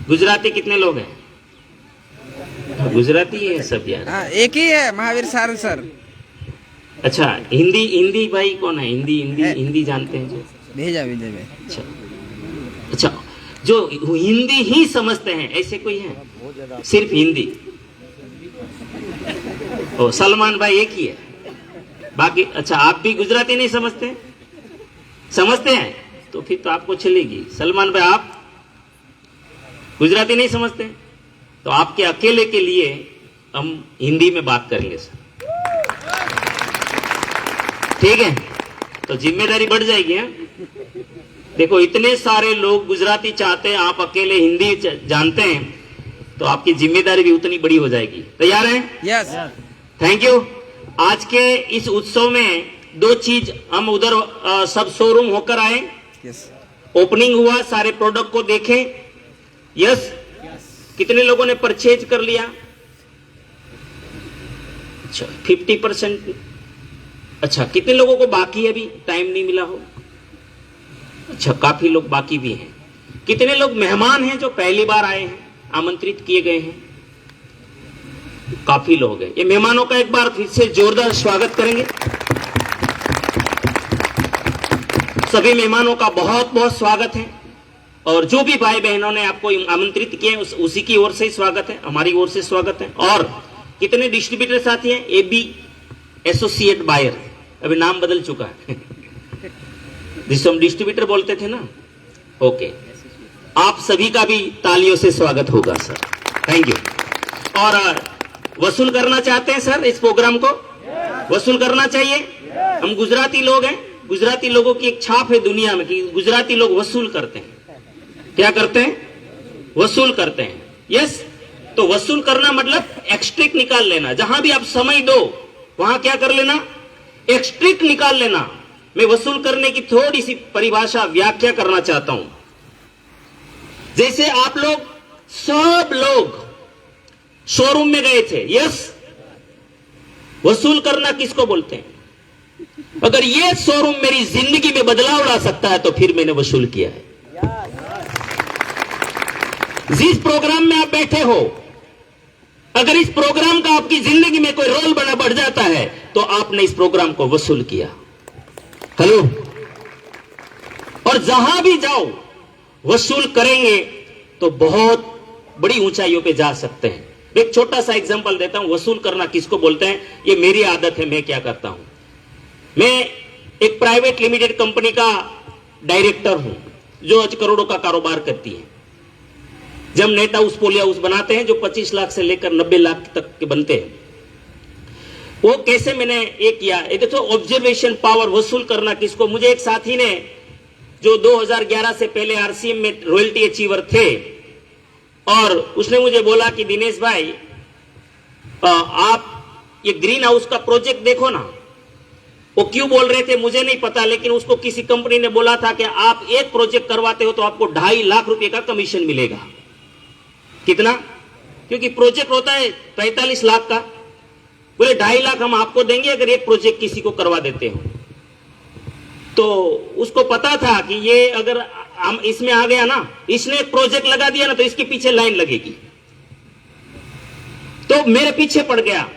गुजराती कितने लोग हैं? गुजराती है सब यार। हाँ, एक ही है महावीर सारू सर। अच्छा, हिंदी हिंदी भाई कौन है? हिंदी हिंदी हिंदी जानते हैं जो? भेजा विजय भाई। अच्छा अच्छा, जो हिंदी ही समझते हैं ऐसे कोई है? सिर्फ हिंदी? ओ, सलमान भाई एक ही है, बाकी? अच्छा, आप भी गुजराती नहीं समझते? समझते हैं तो फिर तो आपको चलेगी। सलमान भाई आप गुजराती नहीं समझते तो आपके अकेले के लिए हम हिंदी में बात करेंगे सर, ठीक है? तो जिम्मेदारी बढ़ जाएगी। है देखो, इतने सारे लोग गुजराती चाहते हैं, आप अकेले हिंदी जानते हैं, तो आपकी जिम्मेदारी भी उतनी बड़ी हो जाएगी। तैयार हैं? यस। Thank you. आज के इस उत्सव में दो चीज, हम उधर सब शोरूम होकर आए, यस। ओपनिंग हुआ, सारे प्रोडक्ट को देखें। यस। कितने लोगों ने परचेज कर लिया? अच्छा, 50%। अच्छा, कितने लोगों को बाकी अभी टाइम नहीं मिला हो? अच्छा, काफी लोग बाकी भी हैं। कितने लोग मेहमान हैं जो पहली बार आए हैं, आमंत्रित किए गए हैं? काफी लोग हैं। ये मेहमानों का एक बार फिर से जोरदार स्वागत करेंगे। सभी मेहमानों का बहुत बहुत स्वागत है, और जो भी भाई बहनों ने आपको आमंत्रित किए उसी की ओर से ही स्वागत है, हमारी ओर से स्वागत है। और कितने डिस्ट्रीब्यूटर साथी हैं? एबी एसोसिएट बायर, अभी नाम बदल चुका है जिसको हम डिस्ट्रीब्यूटर बोलते थे ना। ओके, आप सभी का भी तालियों से स्वागत होगा सर। Thank you. और वसूल करना चाहते हैं सर इस प्रोग्राम को? वसूल करना चाहिए। हम गुजराती लोग हैं, गुजराती लोगों की एक छाप है दुनिया में कि गुजराती लोग वसूल करते हैं। क्या करते हैं? वसूल करते हैं। यस। तो वसूल करना मतलब एक्सट्रिक निकाल लेना। जहां भी आप समय दो वहां क्या कर लेना? एक्सट्रिक निकाल लेना। मैं वसूल करने की थोड़ी सी परिभाषा, व्याख्या करना चाहता हूं। जैसे आप लोग सब लोग शोरूम में गए थे, यस, वसूल करना किसको बोलते हैं? अगर ये शोरूम मेरी जिंदगी में बदलाव ला सकता है तो फिर मैंने वसूल किया है। जिस प्रोग्राम में आप बैठे हो, अगर इस प्रोग्राम का आपकी जिंदगी में कोई रोल बना बढ़ जाता है तो आपने इस प्रोग्राम को वसूल किया। हेलो। और जहां भी जाओ वसूल करेंगे तो बहुत बड़ी ऊंचाइयों पे जा सकते हैं। एक छोटा सा एग्जांपल देता हूं, वसूल करना किसको बोलते हैं। ये मेरी आदत है, मैं क्या करता हूं, मैं एक प्राइवेट लिमिटेड कंपनी का डायरेक्टर हूं जो आज करोड़ों का कारोबार करती है। जब नेट हाउस, पोली हाउस बनाते हैं जो 25 लाख से लेकर 90 लाख तक के बनते हैं, वो कैसे मैंने ये किया। ये देखो, ऑब्जर्वेशन पावर, वसूल करना किसको। मुझे एक साथी ने, जो 2011 से पहले आरसीएम में रॉयल्टी अचीवर थे, और उसने मुझे बोला कि दिनेश भाई, आप ये ग्रीन हाउस का प्रोजेक्ट देखो ना। वो क्यों बोल रहे थे मुझे नहीं पता, लेकिन उसको किसी कंपनी ने बोला था कि आप एक प्रोजेक्ट करवाते हो तो आपको 2.5 लाख रुपए का कमीशन मिलेगा। कितना? क्योंकि प्रोजेक्ट होता है 45 लाख का। बोले 2.5 लाख हम आपको देंगे अगर एक प्रोजेक्ट किसी को करवा देते हो। तो उसको पता था कि ये अगर हम इसमें आ गया ना, इसने एक प्रोजेक्ट लगा दिया ना, तो इसके पीछे लाइन लगेगी। तो मेरे पीछे पड़ गया।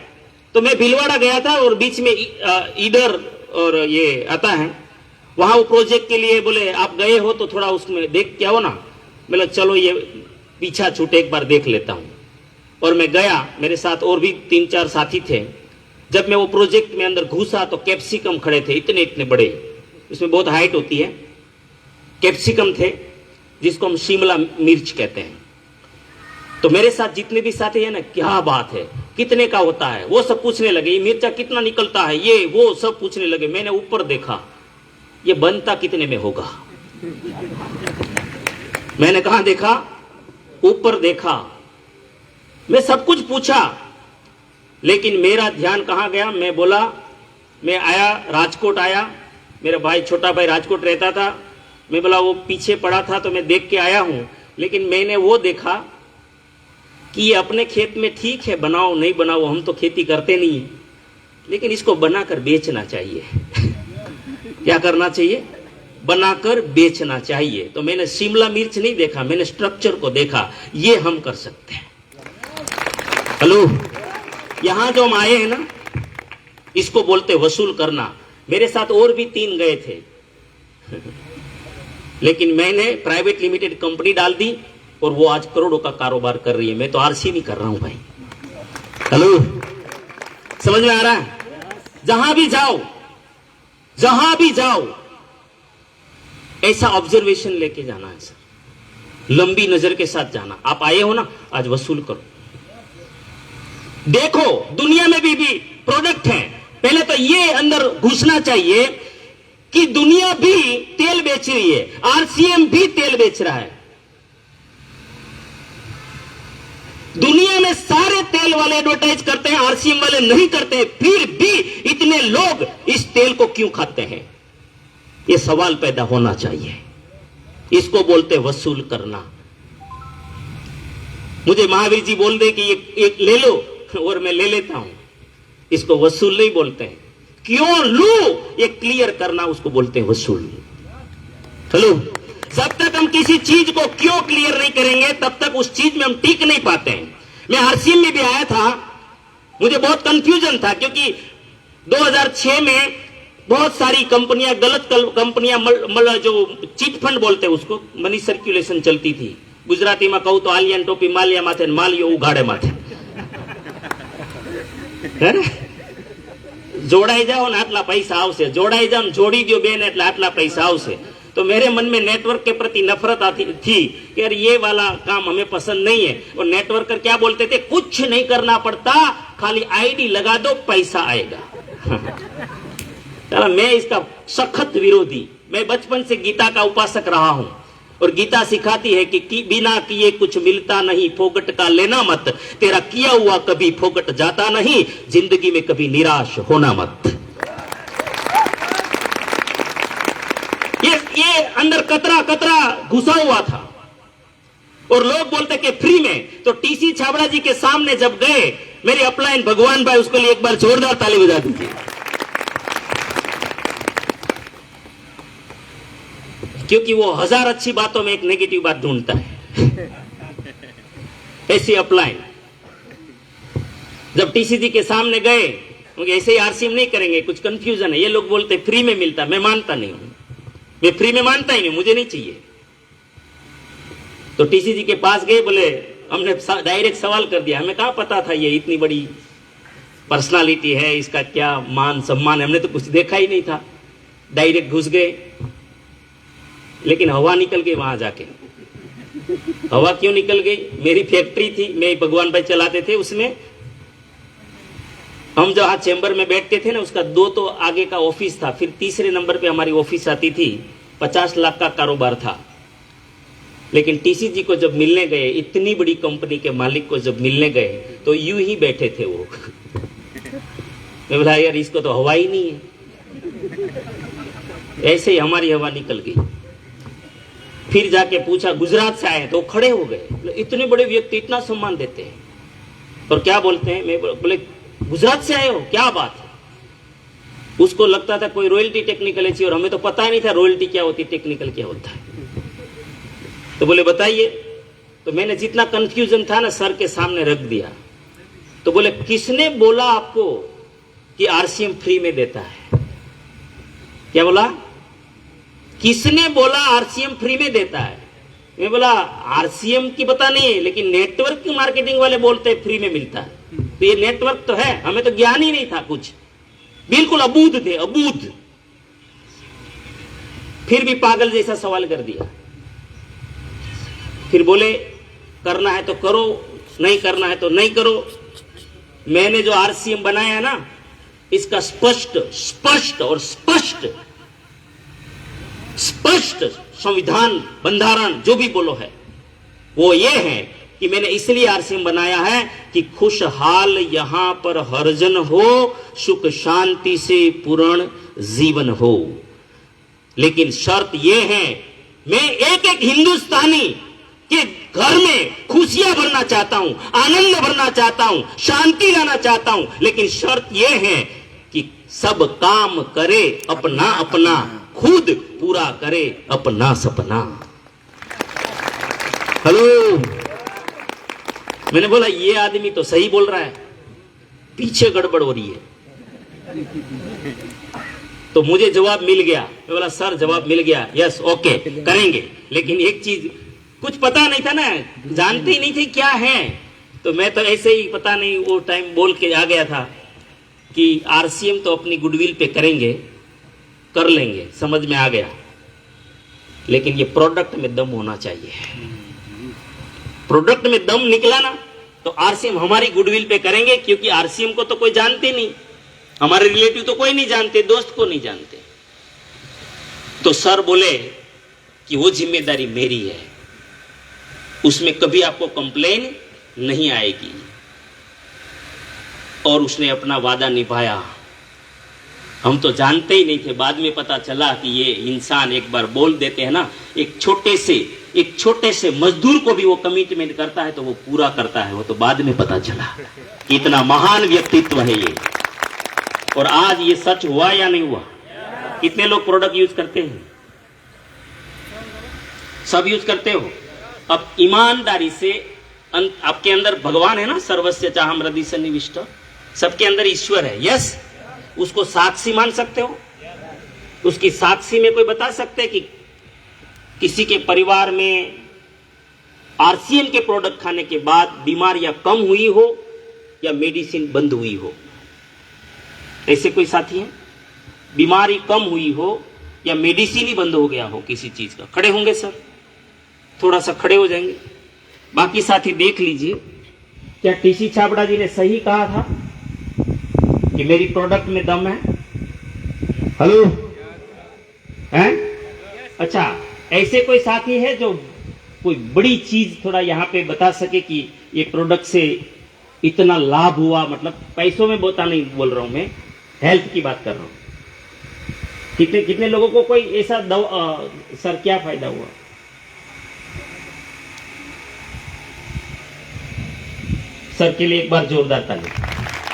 तो मैं भीलवाड़ा गया था, और बीच में ईडर और ये आता है, वहां वो प्रोजेक्ट के लिए बोले आप गए हो तो थोड़ा उसमें देख के आओ ना। बोला चलो ये पीछा छूटे, एक बार देख लेता हूं। और मैं गया, मेरे साथ और भी 3-4 साथी थे। जब मैं वो प्रोजेक्ट में अंदर घुसा तो कैप्सिकम खड़े थे, इतने इतने बड़े, इसमें बहुत हाइट होती है। कैप्सिकम थे जिसको हम शिमला मिर्च कहते हैं। तो मेरे साथ जितने भी साथी है ना, क्या बात है, कितने का होता है, वो सब पूछने लगे। ये मिर्चा कितना निकलता है, ये वो सब पूछने लगे। मैंने ऊपर देखा, ये बनता कितने में होगा। मैंने कहा देखा, ऊपर देखा, मैं सब कुछ पूछा, लेकिन मेरा ध्यान कहां गया। मैं बोला, मैं आया, राजकोट आया, मेरा भाई, छोटा भाई राजकोट रहता था। मैं बोला वो पीछे पड़ा था तो मैं देख के आया हूं, लेकिन मैंने वो देखा कि ये अपने खेत में ठीक है, बनाओ नहीं बनाओ, हम तो खेती करते नहीं है, लेकिन इसको बनाकर बेचना चाहिए। क्या करना चाहिए? बनाकर बेचना चाहिए। तो मैंने शिमला मिर्च नहीं देखा, मैंने स्ट्रक्चर को देखा, ये हम कर सकते हैं। हेलो, यहां जो हम आए हैं ना, इसको बोलते वसूल करना। मेरे साथ और भी 3 गए थे लेकिन मैंने प्राइवेट लिमिटेड कंपनी डाल दी और वो आज करोड़ों का कारोबार कर रही है। मैं तो आरसी नहीं कर रहा हूं भाई। हेलो, समझ में आ रहा है? जहां भी जाओ, जहां भी जाओ, ऐसा ऑब्जर्वेशन लेके जाना है सर, लंबी नजर के साथ जाना। आप आए हो ना, आज वसूल करो। देखो दुनिया में भी प्रोडक्ट हैं। पहले तो ये अंदर घुसना चाहिए कि दुनिया भी तेल बेच रही है, आरसीएम भी तेल बेच रहा है। दुनिया में सारे तेल वाले एडवर्टाइज करते हैं, आरसीएम वाले नहीं करते हैं, फिर भी इतने लोग इस तेल को क्यों खाते हैं? यह सवाल पैदा होना चाहिए। इसको बोलते वसूल करना। मुझे महावीर जी बोल दे कि एक ले लो और मैं ले लेता हूं, इसको वसूल नहीं बोलते हैं। क्यों लू, ये क्लियर करना, उसको बोलते हैं वसूल। चलो, जब तक हम किसी चीज को क्यों क्लियर नहीं करेंगे तब तक उस चीज में हम टिक नहीं पाते हैं। मैं आरसीएम में भी आया था, मुझे बहुत कंफ्यूजन था क्योंकि 2006 में बहुत सारी कंपनियां, गलत कंपनियां, जो चिट फंड बोलते हैं उसको, मनी सर्कुलेशन चलती थी। गुजराती में कहूं तो आलियान टोपी मालिया माथे, मालियो उगाड़े माथे, जोड़ाई जाओ ने आटला पैसा आवशे, जोड़ाई जाओ, जोड़ी दो बेन एटले आटला पैसा आवशे। तो मेरे मन में नेटवर्क के प्रति नफरत आती थी कि यार ये वाला काम हमें पसंद नहीं है। और नेटवर्कर क्या बोलते थे, कुछ नहीं करना पड़ता, खाली आईडी लगा दो, पैसा आएगा। चलो, मैं इसका सख्त विरोधी। मैं बचपन से गीता का उपासक रहा हूं और गीता सिखाती है कि बिना किए कुछ मिलता नहीं, फोगट का लेना मत, तेरा किया हुआ कभी फोगट जाता नहीं, जिंदगी में कभी निराश होना मत। ये अंदर कतरा कतरा घुसा हुआ था। और लोग बोलते कि फ्री में। तो टीसी छाबड़ा जी के सामने जब गए, मेरे अपलाइन भगवान भाई, उसके लिए एक बार जोरदार ताली बजा दीजिए। क्योंकि वो 1000 अच्छी बातों में एक नेगेटिव बात ढूंढता है। ऐसे अपलाइन जब टीसीजी के सामने गए, ऐसे ही आरसीएम नहीं करेंगे, कुछ कंफ्यूजन है। ये लोग बोलते फ्री में मिलता, मैं मानता नहीं हूं, मैं फ्री में मानता ही नहीं, मुझे नहीं चाहिए। तो टीसीजी के पास गए, बोले, हमने डायरेक्ट सवाल कर दिया, हमें कहां पता था ये इतनी बड़ी पर्सनालिटी है, इसका क्या मान सम्मान है, हमने तो कुछ देखा ही नहीं था। डायरेक्ट घुस गए, लेकिन हवा निकल गई वहां जाके। हवा क्यों निकल गई? मेरी फैक्ट्री थी, मैं भगवान भाई चलाते थे, उसमें हम जहां चेंबर में बैठते थे ना, उसका 2 तो आगे का ऑफिस था, फिर तीसरे नंबर पे हमारी ऑफिस आती थी। 50 लाख का कारोबार था। लेकिन टीसीजी को जब मिलने गए, इतनी बड़ी कंपनी के मालिक को जब मिलने गए, तो यूं ही बैठे थे वो। मैं बोला यार इसको तो हवा ही नहीं है। ऐसे ही हमारी हवा निकल गई। फिर जाके पूछा गुजरात से आए, तो खड़े हो गए। इतने बड़े व्यक्ति इतना सम्मान देते हैं और क्या बोलते हैं? मैं बोले गुजरात से आए हो, क्या बात है? उसको लगता था कोई रॉयल्टी टेक्निकल है, और हमें तो पता ही नहीं था रॉयल्टी क्या होती, टेक्निकल क्या होता है। तो बोले बताइए। तो मैंने जितना कंफ्यूजन था ना सर के सामने रख दिया। तो बोले किसने बोला आपको कि आरसीएम फ्री में देता है? क्या बोला? किसने बोला आरसीएम फ्री में देता है? मैं बोला आरसीएम की पता नहीं है, लेकिन नेटवर्क की मार्केटिंग वाले बोलते हैं फ्री में मिलता है। तो ये नेटवर्क तो है, हमें तो ज्ञान ही नहीं था कुछ, बिल्कुल अबूझ थे, अबूझ। फिर भी पागल जैसा सवाल कर दिया। फिर बोले करना है तो करो, नहीं करना है तो नहीं करो। मैंने जो आरसीएम बनाया ना, इसका स्पष्ट और स्पष्ट संविधान, बंधारण, जो भी बोलो है, वो ये है कि मैंने इसलिए आरसीएम बनाया है कि खुशहाल यहां पर हरजन हो, सुख शांति से पूर्ण जीवन हो। लेकिन शर्त ये है, मैं एक एक हिंदुस्तानी के घर में खुशियां भरना चाहता हूं, आनंद भरना चाहता हूं, शांति लाना चाहता हूं। लेकिन शर्त यह है कि सब काम करे अपना अपना, खुद पूरा करे अपना सपना। हेलो, मैंने बोला ये आदमी तो सही बोल रहा है, पीछे गड़बड़ हो रही है। तो मुझे जवाब मिल गया। मैं बोला सर जवाब मिल गया, यस ओके करेंगे। लेकिन एक चीज कुछ पता नहीं था ना, जानते ही नहीं थे क्या है। तो मैं तो ऐसे ही पता नहीं वो टाइम बोल के आ गया था कि आरसीएम तो अपनी गुडविल पे करेंगे, कर लेंगे, समझ में आ गया। लेकिन ये प्रोडक्ट में दम होना चाहिए। प्रोडक्ट में दम निकला ना तो आरसीएम हमारी गुडविल पे करेंगे, क्योंकि आरसीएम को तो कोई जानते नहीं, हमारे रिलेटिव तो कोई नहीं जानते, दोस्त को नहीं जानते। तो सर बोले कि वो जिम्मेदारी मेरी है, उसमें कभी आपको कंप्लेन नहीं आएगी। और उसने अपना वादा निभाया। हम तो जानते ही नहीं थे, बाद में पता चला कि ये इंसान एक बार बोल देते हैं ना, एक छोटे से मजदूर को भी वो कमिटमेंट करता है तो वो पूरा करता है। वो तो बाद में पता चला कि इतना महान व्यक्तित्व है ये। और आज ये सच हुआ या नहीं हुआ? कितने लोग प्रोडक्ट यूज करते हैं? सब यूज करते हो। अब ईमानदारी से आपके अंदर भगवान है ना, सर्वस्य चाहम हृदय सन्निविष्ट, सबके अंदर ईश्वर है, यस। उसको साक्षी मान सकते हो? उसकी साक्षी में कोई बता सकते हैं कि किसी के परिवार में आरसीएम के प्रोडक्ट खाने के बाद बीमारियां कम हुई हो या मेडिसिन बंद हुई हो? ऐसे कोई साथी है? बीमारी कम हुई हो या मेडिसिन ही बंद हो गया हो किसी चीज का? खड़े होंगे सर, थोड़ा सा खड़े हो जाएंगे। बाकी साथी देख लीजिए, क्या टीसी छाबड़ा जी ने सही कहा था कि मेरी प्रोडक्ट में दम है? हेलो हैं? अच्छा, ऐसे कोई साथी है जो कोई बड़ी चीज थोड़ा यहाँ पे बता सके कि ये प्रोडक्ट से इतना लाभ हुआ, मतलब पैसों में बोता नहीं बोल रहा हूं मैं, हेल्थ की बात कर रहा हूं। कितने लोगों को कोई ऐसा सर क्या फायदा हुआ? सर के लिए एक बार जोरदार ताली।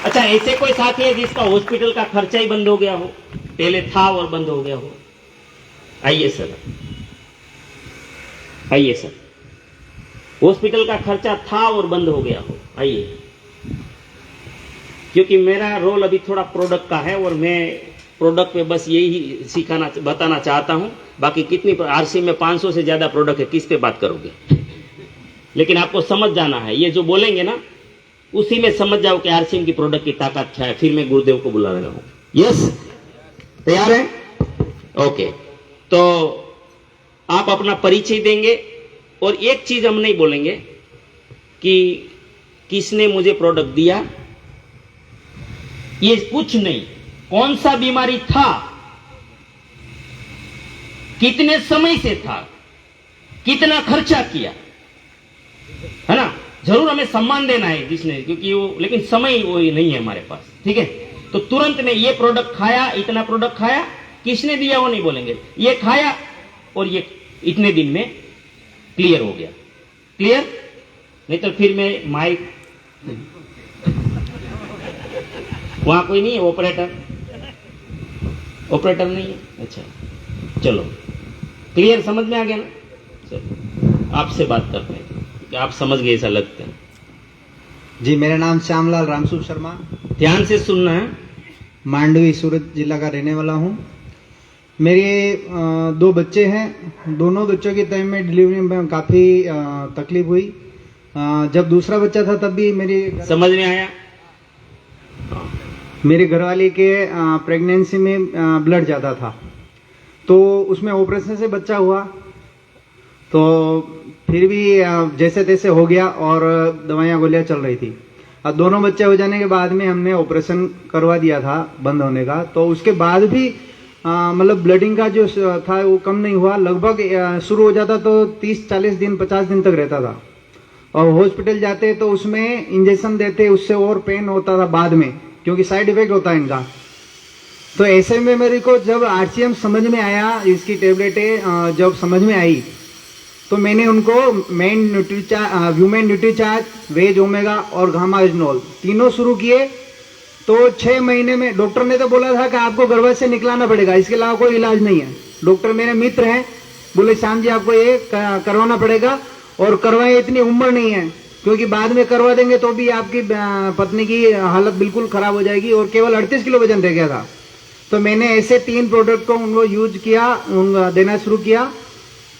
अच्छा, ऐसे कोई साथी है जिसका हॉस्पिटल का खर्चा ही बंद हो गया हो, पहले था और बंद हो गया हो? आइए सर, आइए सर। हॉस्पिटल का खर्चा था और बंद हो गया हो, आइए। क्योंकि मेरा रोल अभी थोड़ा प्रोडक्ट का है और मैं प्रोडक्ट पे बस यही बताना चाहता हूं। बाकी कितनी आरसी में 500 से ज्यादा प्रोडक्ट है, किस पे बात करोगे? लेकिन आपको समझ जाना है, ये जो बोलेंगे ना उसी में समझ जाओ कि आरसीएम की प्रोडक्ट की ताकत क्या है। फिर मैं गुरुदेव को बुला रहा हूं। यस, तैयार है? ओके। तो आप अपना परिचय देंगे और एक चीज हम नहीं बोलेंगे कि किसने मुझे प्रोडक्ट दिया, ये कुछ नहीं। कौन सा बीमारी था, कितने समय से था, कितना खर्चा किया, है ना? जरूर हमें सम्मान देना है जिसने, क्योंकि वो, लेकिन समय वो नहीं है हमारे पास, ठीक है? तो तुरंत में ये प्रोडक्ट खाया, इतना प्रोडक्ट खाया, किसने दिया वो नहीं बोलेंगे, ये खाया और ये इतने दिन में क्लियर हो गया। क्लियर? नहीं तो फिर मैं माइक, वहां कोई नहीं है ऑपरेटर? ऑपरेटर नहीं है? अच्छा, चलो क्लियर, समझ में आ गया ना? चलो आपसे बात करते हैं कि आप समझ गए ऐसा लगता है। जी, मेरा नाम श्यामलाल रामसू शर्मा, ध्यान से सुनना है। मांडवी सूरत जिला का रहने वाला हूँ। मेरे 2 बच्चे हैं। दोनों बच्चों की टाइम में डिलीवरी में काफ़ी तकलीफ हुई। जब दूसरा बच्चा था तब भी समझ में आया? मेरे घरवाले के प्रेगनेंसी में ब्लड ज़्यादा था, तो उसमें ऑपरेशन से बच्चा हुआ। तो फिर भी जैसे तैसे हो गया और दवाइयाँ गोलियाँ चल रही थी। अब दोनों बच्चे हो जाने के बाद में हमने ऑपरेशन करवा दिया था बंद होने का। तो उसके बाद भी मतलब ब्लडिंग का जो था वो कम नहीं हुआ। लगभग शुरू हो जाता तो 30-40 दिन 50 दिन तक रहता था। और हॉस्पिटल जाते तो उसमें इंजेक्शन देते, उससे और पेन होता था बाद में, क्योंकि साइड इफेक्ट होता है इनका। तो ऐसे में मेरे को जब आरसीएम समझ में आया, इसकी टेबलेटें जब समझ में आई, तो मैंने उनको ह्यूमन न्यूट्रीचार्ज, वेज ओमेगा और गामा इजनॉल तीनों शुरू किए। तो 6 महीने में डॉक्टर ने तो बोला था कि आपको गर्भ से निकलाना पड़ेगा, इसके अलावा कोई इलाज नहीं है। डॉक्टर मेरे मित्र हैं, बोले श्याम जी आपको ये करवाना पड़ेगा, और करवाए, इतनी उम्र नहीं है, क्योंकि बाद में करवा देंगे तो भी आपकी पत्नी की हालत बिल्कुल खराब हो जाएगी, और केवल 38 किलो वजन रह गया था। तो मैंने ऐसे 3 प्रोडक्ट को उनको यूज किया, देना शुरू किया,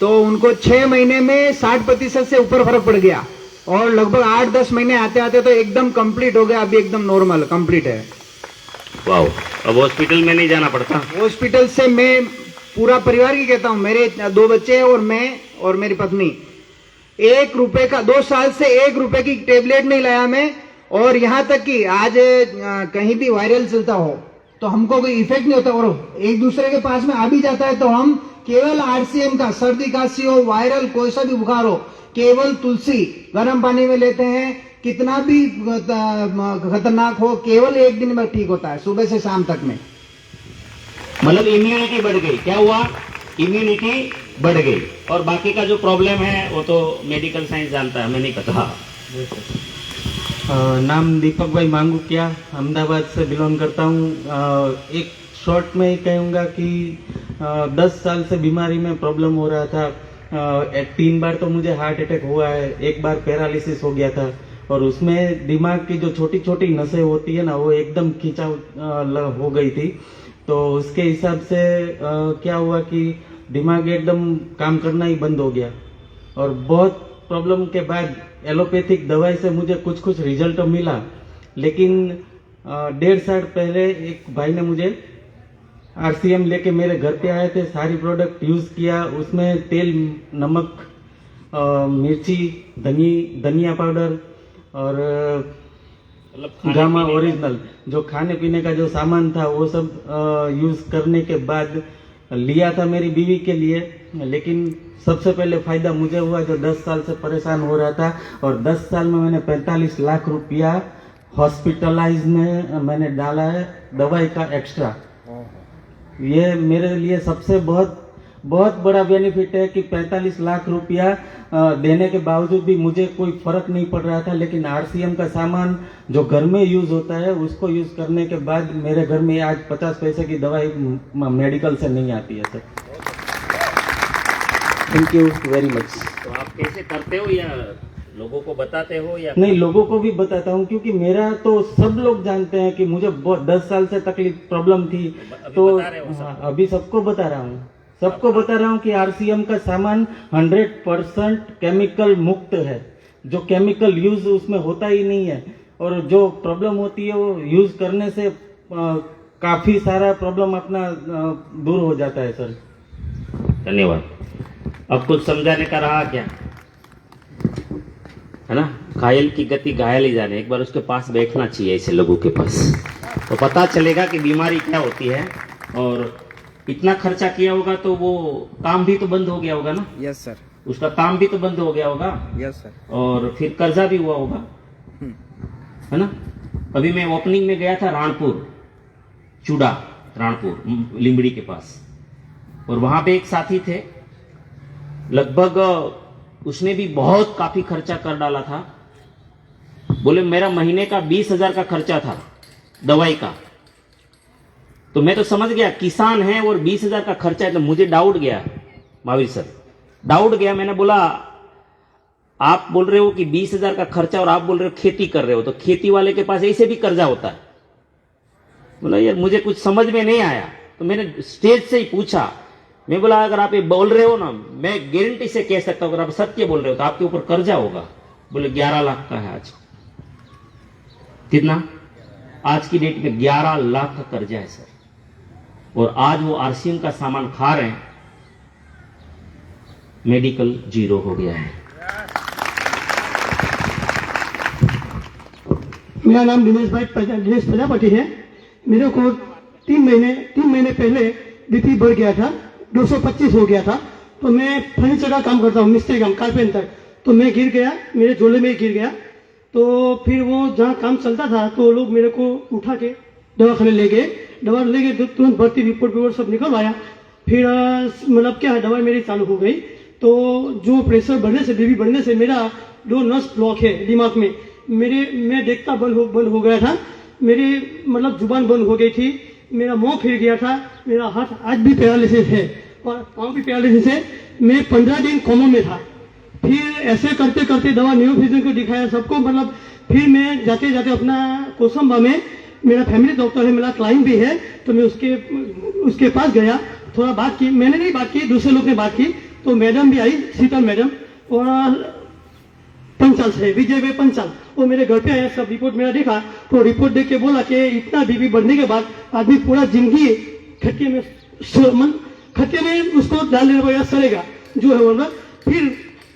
तो उनको 6 महीने में 60% से ऊपर फर्क पड़ गया, और लगभग 8-10 महीने आते आते तो एकदम कंप्लीट हो गया, अभी एकदम नॉर्मल कंप्लीट है। वाह, अब हॉस्पिटल में नहीं जाना पड़ता। हॉस्पिटल से मैं पूरा परिवार की कहता हूँ, मेरे 2 बच्चे हैं और मैं और मेरी पत्नी, 1 रुपए का 2 साल से 1 रुपए की टेबलेट नहीं लाया मैं। और यहाँ तक कि आज कहीं भी वायरल चलता हो तो हमको कोई इफेक्ट नहीं होता, और एक दूसरे के पास में आ भी जाता है तो हम केवल RCM का, सर्दी खांसी हो, वायरल कोई सा भी बुखार हो, केवल तुलसी गर्म पानी में लेते हैं, कितना भी खतरनाक हो, केवल 1 दिन में ठीक होता है, सुबह से शाम तक में। मतलब इम्यूनिटी बढ़ गई। क्या हुआ? इम्यूनिटी बढ़ गई। और बाकी का जो प्रॉब्लम है वो तो मेडिकल साइंस जानता है, हमें नहीं पता। नाम दीपक भाई मांगुकिया, अहमदाबाद से बिलोंग करता हूँ। एक शॉर्ट में ही कहूँगा कि 10 साल से बीमारी में प्रॉब्लम हो रहा था। 3 बार तो मुझे हार्ट अटैक हुआ है, 1 बार पैरालिसिस हो गया था, और उसमें दिमाग की जो छोटी छोटी नसें होती है ना, वो एकदम खिंचाव हो गई थी। तो उसके हिसाब से क्या हुआ कि दिमाग एकदम काम करना ही बंद हो गया, और बहुत प्रॉब्लम के बाद एलोपैथिक दवाई से मुझे कुछ रिजल्ट मिला। लेकिन 1.5 साल पहले एक भाई ने मुझे RCM लेके मेरे घर पे आए थे, सारी प्रोडक्ट यूज किया, उसमें तेल, नमक, मिर्ची, धनिया पाउडर और गामा ओरिजिनल जो खाने पीने का जो सामान था वो सब यूज करने के बाद लिया था मेरी बीवी के लिए। लेकिन सबसे पहले फायदा मुझे हुआ जो 10 साल से परेशान हो रहा था, और 10 साल में मैंने 45 लाख रुपया हॉस्पिटलाइज में मैंने डाला है दवाई का एक्स्ट्रा। ये मेरे लिए सबसे बहुत बड़ा बेनिफिट है कि 45 लाख रुपया देने के बावजूद भी मुझे कोई फर्क नहीं पड़ रहा था। लेकिन RCM का सामान जो घर में यूज होता है उसको यूज करने के बाद मेरे घर में आज 50 पैसे की दवाई मेडिकल से नहीं आती है sir. Thank you very much. तो आप कैसे करते हो, या लोगों को बताते हो या? नहीं, लोगों को भी बताता हूँ, क्योंकि मेरा तो सब लोग जानते हैं कि मुझे बहुत 10 साल से तकलीफ प्रॉब्लम थी। तो अभी सबको बता रहा हूँ, कि RCM का सामान 100% केमिकल मुक्त है, जो केमिकल यूज उसमें होता ही नहीं है, और जो प्रॉब्लम होती है वो यूज करने से काफी सारा प्रॉब्लम अपना दूर हो जाता है सर। धन्यवाद। अब कुछ समझाने का रहा क्या, है ना? घायल की गति घायल ही जाने। एक बार उसके पास बैठना चाहिए ऐसे लोगों के पास, तो पता चलेगा कि बीमारी क्या होती है। और इतना खर्चा किया होगा तो वो काम भी तो बंद हो गया होगा ना? Yes sir. उसका काम भी तो बंद हो गया होगा। Yes sir. और फिर कर्जा भी हुआ होगा, है ना? अभी मैं ओपनिंग में गया था राणपुर, चूड़ा राणपुर लिंबड़ी के पास, और वहां पे एक साथी थे, लगभग उसने भी बहुत काफी खर्चा कर डाला था। बोले मेरा महीने का 20,000 का खर्चा था दवाई का। तो मैं तो समझ गया किसान है और 20,000 का खर्चा है, तो मुझे डाउट गया, महावीर सर डाउट गया। मैंने बोला आप बोल रहे हो कि 20,000 का खर्चा और आप बोल रहे हो खेती कर रहे हो, तो खेती वाले के पास ऐसे भी कर्जा होता है। बोला यार मुझे कुछ समझ में नहीं आया। तो मैंने स्टेज से ही पूछा, मैं बोला अगर आप ये बोल रहे हो ना, मैं गारंटी से कह सकता हूं अगर आप सत्य बोल रहे हो तो आपके ऊपर कर्जा होगा। बोले 11 लाख का है आज। कितना? आज की डेट में 11 लाख का कर्जा है सर, और आज वो RCM का सामान खा रहे हैं, मेडिकल जीरो हो गया है। मेरा नाम दिनेश प्रजापति है। मेरे को 3 महीने पहले BP बढ़ गया था, 225 हो गया था। तो मैं फर्नीचर का काम करता हूँ, मिस्त्री काम, कारपेंटर। तो मैं गिर गया, मेरे झोले में गिर गया। तो फिर वो जहाँ काम चलता था तो लोग मेरे को उठा के दवाखाने ले गए। दवा ले गए, तुरंत भर्ती रिपोर्ट सब निकलवाया। फिर मतलब क्या है, दवाई मेरी चालू हो गई। तो जो प्रेशर बढ़ने से, BP बढ़ने से मेरा 2 नस ब्लॉक है दिमाग में, मैं देखता बंद हो गया था। मेरी मतलब जुबान बंद हो गई थी, मेरा मुंह फिर गया था, मेरा हाथ आज भी पैरालिसिस है और पाँव भी पैरालिसिस है। मैं 15 दिन कोमा में था। फिर ऐसे करते करते दवा न्यूरोफिजिशियन को दिखाया सबको, मतलब फिर मैं जाते जाते अपना कोसंबा में मेरा फैमिली डॉक्टर है, मेरा क्लाइंट भी है, तो मैं उसके पास गया, थोड़ा बात की। मैंने नहीं बात की, दूसरे लोग ने बात की। तो मैडम भी आई, शीतल मैडम, और पंचाल से विजय भाई पंचाल, वो मेरे घर पे आया, सब रिपोर्ट मेरा देखा। तो रिपोर्ट देख के बोला कि इतना बीपी बढ़ने के बाद आदमी पूरा जिंदगी खट्टे में उसको डाल देना पड़ेगा, सड़ेगा जो है बोला। फिर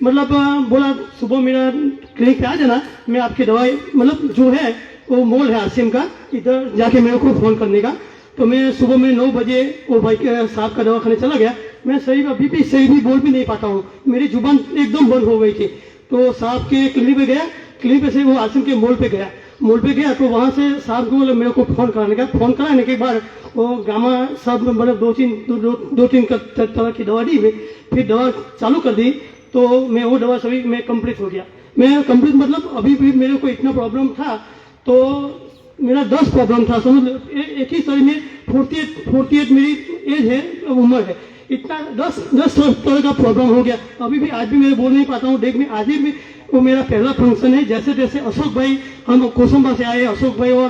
मतलब बोला सुबह मेरा क्लिनिक पे आ जाना, मैं आपकी दवाई मतलब जो है वो मोल है आरसीएम का, इधर जाके मेरे को फोन करने का। तो मैं सुबह में 9 बजे वो भाई के साहब का दवा खाने चला गया। मैं सही अभी भी सही भी बोल भी नहीं पाता हूँ, मेरी जुबान एकदम बंद हो गई थी। तो साहब के क्लिनिक पे गया, क्लिनिक पे से वो आरसीएम के मोल पे गया, तो वहां से साहब को मेरे को फोन कराने का। फोन कराने के बाद वो गामा सब मतलब दो तीन तरह की दवा दी, फिर दवा चालू कर दी। तो मैं वो दवा सभी मैं कंप्लीट हो गया। मैं कंप्लीट मतलब अभी भी मेरे को इतना प्रॉब्लम था, तो मेरा 10 प्रॉब्लम था, समझ लो एक ही शरीर में 48 मेरी एज है, उम्र है, इतना 10 तरह का प्रॉब्लम हो गया। अभी भी आज भी मैं बोल नहीं पाता हूँ, देख में आज भी वो मेरा पहला फंक्शन है। जैसे जैसे अशोक भाई, हम कोसंबा से आए, अशोक भाई और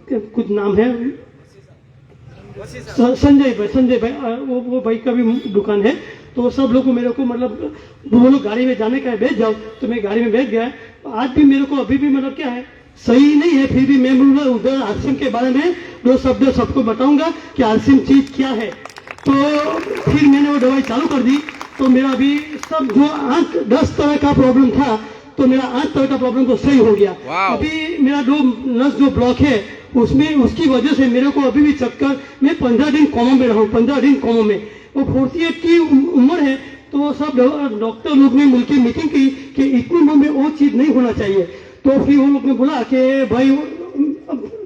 कुछ नाम है संजय भाई, वो भाई का भी दुकान है। तो सब लोग मेरे को मतलब वो लोग गाड़ी में जाने का है, बैठ जाओ, तो मैं गाड़ी में बैठ गया। आज भी मेरे को अभी भी मतलब क्या है, सही नहीं है, फिर भी मैं उधर आरसीएम के बारे में 2 शब्द सबको बताऊंगा कि आरसीएम चीज क्या है। तो फिर मैंने वो दवाई चालू कर दी। तो मेरा अभी सब जो 10 तरह का प्रॉब्लम था, तो मेरा 8 तरह का प्रॉब्लम तो सही हो गया। अभी मेरा 2 नस जो ब्लॉक है उसमें, उसकी वजह से मेरे को अभी भी चक्कर, मैं 15 दिन कोमा में रहा हूँ, 15 दिन कोमा में। वो 48 की उम्र है। तो सब डॉक्टर लोग ने मिलकर मीटिंग की कि इतनी उम्र में वो चीज नहीं होना चाहिए। तो फिर वो लोग ने बोला कि भाई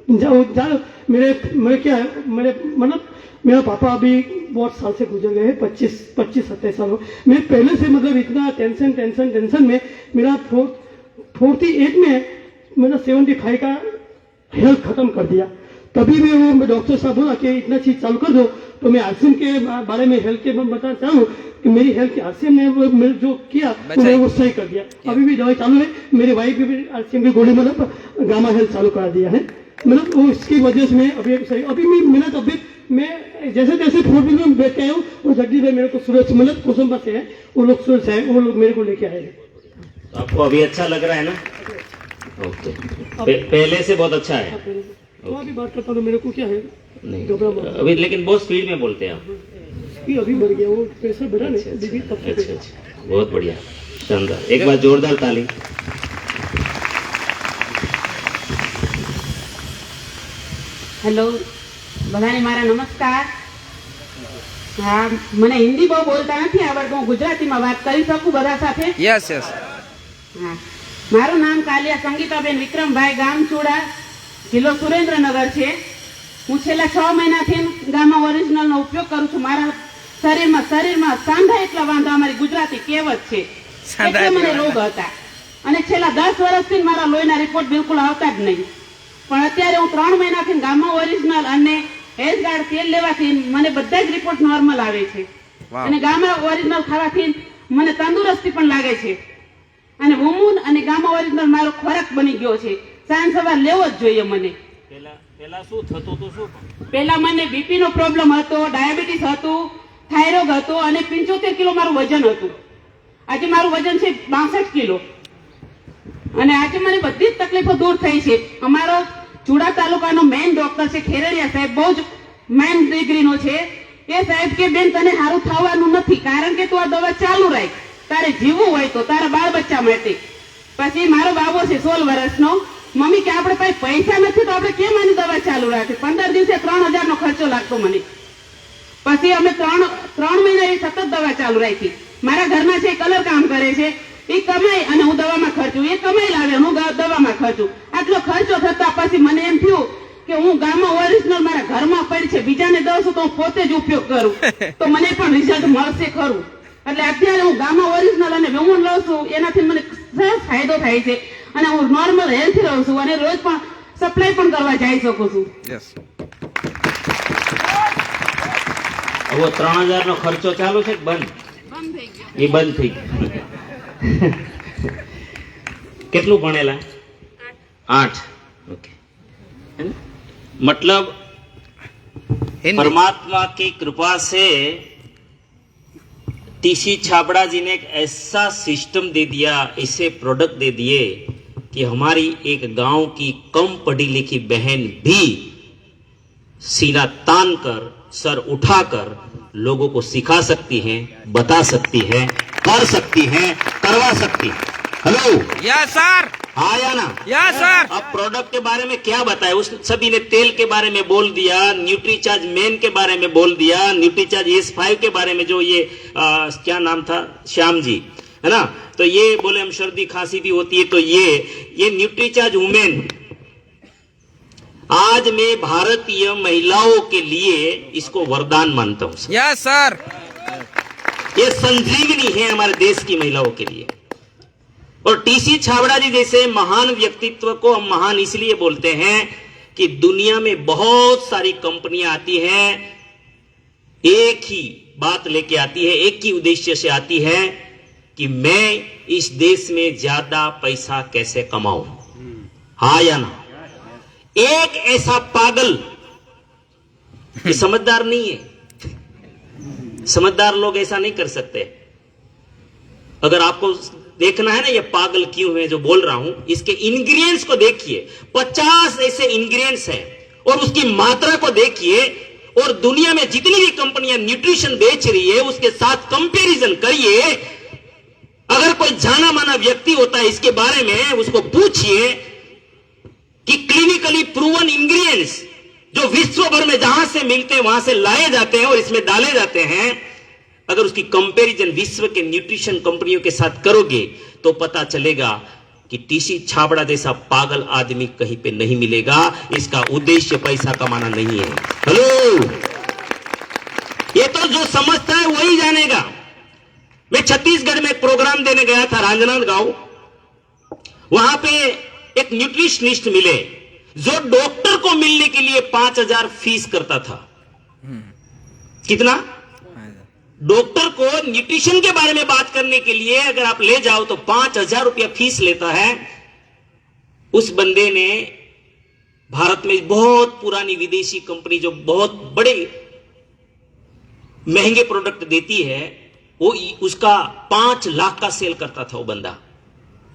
मेरे क्या है, मेरे मतलब मेरा पापा अभी बहुत साल से गुजर गए हैं, 25-27 साल हो। मैं पहले से मतलब इतना टेंशन में मेरा 48 में मेरा 75 का हेल्थ खत्म कर दिया। तभी भी वो डॉक्टर साहब बोला कि इतना चीज चालू कर दो। तो मैं आरसीएम के बारे में हेल्थ के बताना चाहूँ कि मेरी हेल्थ के आरसीएम ने जो किया तो वो सही कर दिया। अभी भी दवाई चालू है, मेरी वाइफ भी आरसीएम की गोली मतलब गामा हेल्थ चालू करा दिया है। मतलब वो इसकी वजह से मैं अभी सही, अभी मेरा तबियत, मैं जैसे जैसे 4 व्हीलर में बैठ के आया हूँ, वो जगदीश भाई मेरे को सूरज मतलब कोसंबा से है, वो लोग सूरज से है, वो लोग मेरे को लेके आए हैं। तो आपको अभी अच्छा लग रहा है ना? ओके, पहले से बहुत अच्छा है। तो अभी बात करता हूँ, मेरे को क्या है नहीं अभी, लेकिन बहुत स्पीड में बोलते हैं आप। अभी बढ़ गया, वो प्रेशर बढ़ा नहीं, बीबी तब से। अच्छा, बहुत बढ़िया, शानदार। एक बार जोरदार ताली। હેલો બધાને મારા નમસ્કાર. હા, મને હિન્દી બહુ બોલતા નથી આવડતું, હું ગુજરાતીમાં વાત કરી શકું બધા સાથે? यस હા, મારું નામ કાલિયા સંગીતાબેન વિક્રમભાઈ, ગામ ચુડા, જિલ્લો સુરેન્દ્રનગર છે. હું છેલ્લા 6 મહિનાથી ગામા ઓરિજિનલનો ઉપયોગ કરું છું. મારા શરીરમાં સાંધા એટલા વાંધા, અમારી ગુજરાતી કહેવત છે, એટલે મને રોગ હતા. અને છેલ્લા 10 વર્ષથી મારા લોહીના રિપોર્ટ બિલકુલ આવતા જ નહીં. પણ અત્યારે હું 3 મહિનાથી ગામા ઓરિજિનલ અને હેલ્થ ગાર્ડ તેલ લેવાથી મને બધા જ રિપોર્ટ નોર્મલ આવે છે. અને ગામા ઓરિજિનલ ખાવાથી મને તંદુરસ્તી પણ લાગે છે. અને વુમુન અને ગામા ઓરિજિનલ મારો ખોરાક બની ગયો છે. સાંજ સવાર લેવો જ જોઈએ મને. પહેલા શું થતું હતું? શું પહેલા મને બીપી નો પ્રોબ્લેમ હતો, ડાયાબિટીસ હતું, થાઇરોઇડ હતો અને 75 કિલો મારું વજન હતું. આજે મારું વજન છે 62 કિલો. અને આજે મને બધી જ તકલીફો દૂર થઈ છે. અમારો ચુડા તાલુકાનો મેઇન ડોક્ટર છે ખેરડિયા સાહેબ, બહુ જ મેઇન ડિગ્રીનો છે. એ સાહેબ કે બેન તને સારું થવાનું નથી, કારણ કે તું આ દવા ચાલુ રાખ, તારે જીવવું હોય તો તારા બાળ બચ્ચા માટે. પછી મારો બાબો છે 16 વર્ષનો, મમ્મી કે આપણે પાસે પૈસા નથી તો આપણે કેમ આની દવા ચાલુ રાખે? 15 દિવસે 3000 નો ખર્ચો લાગતો મને. પછી અમે 3 મહિના એ સતત દવા ચાલુ રાખી. મારા ઘરના છે કલર કામ કરે છે, એ કમાઈ અને હું દવામાં ખર્ચું, એ કમાઈ લાવે હું દવામાં ખર્ચું. આટલો ખર્ચો થતા પછી મને એમ થયું કે હું ગામમાં ઓરિજિનલ મારા ઘરમાં પડી છે, બીજાને દઉં છું તો હું પોતે જ ઉપયોગ કરું તો મને પણ રિઝલ્ટ મળશે ખરું. એટલે અત્યારે હું ગામા ઓરિજિનલ અને વેમોન લઉં છું, એનાથી મને સરસ ફાયદો થાય છે અને હું નોર્મલ હેલ્થી રહું છું અને રોજ પણ સપ્લાય પણ કરવા જઈ શકું છું. યસ. वो 3000 નો ખર્ચો ચાલુ છે કે બંધ? એ બંધ થઈ ગયો. કેટલું ભણેલા? 8. ओके. मतलब हिंदी. परमात्मा की कृपा से टीसी छाबड़ा जी ने एक ऐसा सिस्टम दे दिया, ऐसे प्रोडक्ट दे दिए कि हमारी एक गांव की कम पढ़ी लिखी बहन भी सीना तान कर, सर उठाकर लोगों को सिखा सकती हैं, बता सकती है, कर सकती है, करवा सकती है. Hello, yes sir. हाँ या ना? Yes sir. अब प्रोडक्ट के बारे में क्या बताए? उस सभी ने तेल के बारे में बोल दिया, न्यूट्रीचार्ज मेन के बारे में बोल दिया, न्यूट्रीचार्ज S5 के बारे में, जो ये क्या नाम था, श्याम जी, है ना? तो ये बोले हम सर्दी खांसी भी होती है तो ये न्यूट्रीचार्ज वुमेन आज मैं भारतीय महिलाओं के लिए इसको वरदान मानता हूं. Yes sir. ये संजीवनी है हमारे देश की महिलाओं के लिए. और टीसी छाबड़ा जी जैसे महान व्यक्तित्व को हम महान इसलिए बोलते हैं कि दुनिया में बहुत सारी कंपनियां आती हैं, एक ही बात लेके आती है, एक ही उद्देश्य से आती है कि मैं इस देश में ज्यादा पैसा कैसे कमाऊं. हाँ या ना? एक ऐसा पागल, ये समझदार नहीं है. समझदार लोग ऐसा नहीं कर सकते. अगर आपको देखना है ना ये पागल क्यों है जो बोल रहा हूं, इसके इंग्रेडिएंट्स को देखिए. 50 ऐसे इंग्रेडिएंट्स हैं और उसकी मात्रा को देखिए, और दुनिया में जितनी भी कंपनियां न्यूट्रिशन बेच रही है उसके साथ कंपैरिजन करिए. अगर कोई जाना माना व्यक्ति होता है इसके बारे में, उसको पूछिए कि क्लिनिकली प्रूवन इंग्रेडिएंट्स जो विश्व भर में जहां से मिलते हैं वहां से लाए जाते हैं और इसमें डाले जाते हैं, अगर उसकी कंपैरिजन विश्व के न्यूट्रिशन कंपनियों के साथ करोगे तो पता चलेगा कि टीसी छाबड़ा जैसा पागल आदमी कहीं पे नहीं मिलेगा. इसका उद्देश्य पैसा कमाना नहीं है. हेलो, ये तो जो समझता है वही जानेगा. मैं छत्तीसगढ़ में एक प्रोग्राम देने गया था, राजनांदगांव. वहां पे एक न्यूट्रिशनिस्ट मिले जो डॉक्टर को मिलने के लिए 5000 फीस करता था. कितना? डॉक्टर को न्यूट्रिशन के बारे में बात करने के लिए अगर आप ले जाओ तो 5000 रुपया फीस लेता है. उस बंदे ने भारत में बहुत पुरानी विदेशी कंपनी जो बहुत बड़े महंगे प्रोडक्ट देती है, वो उसका 5 लाख का सेल करता था. वो बंदा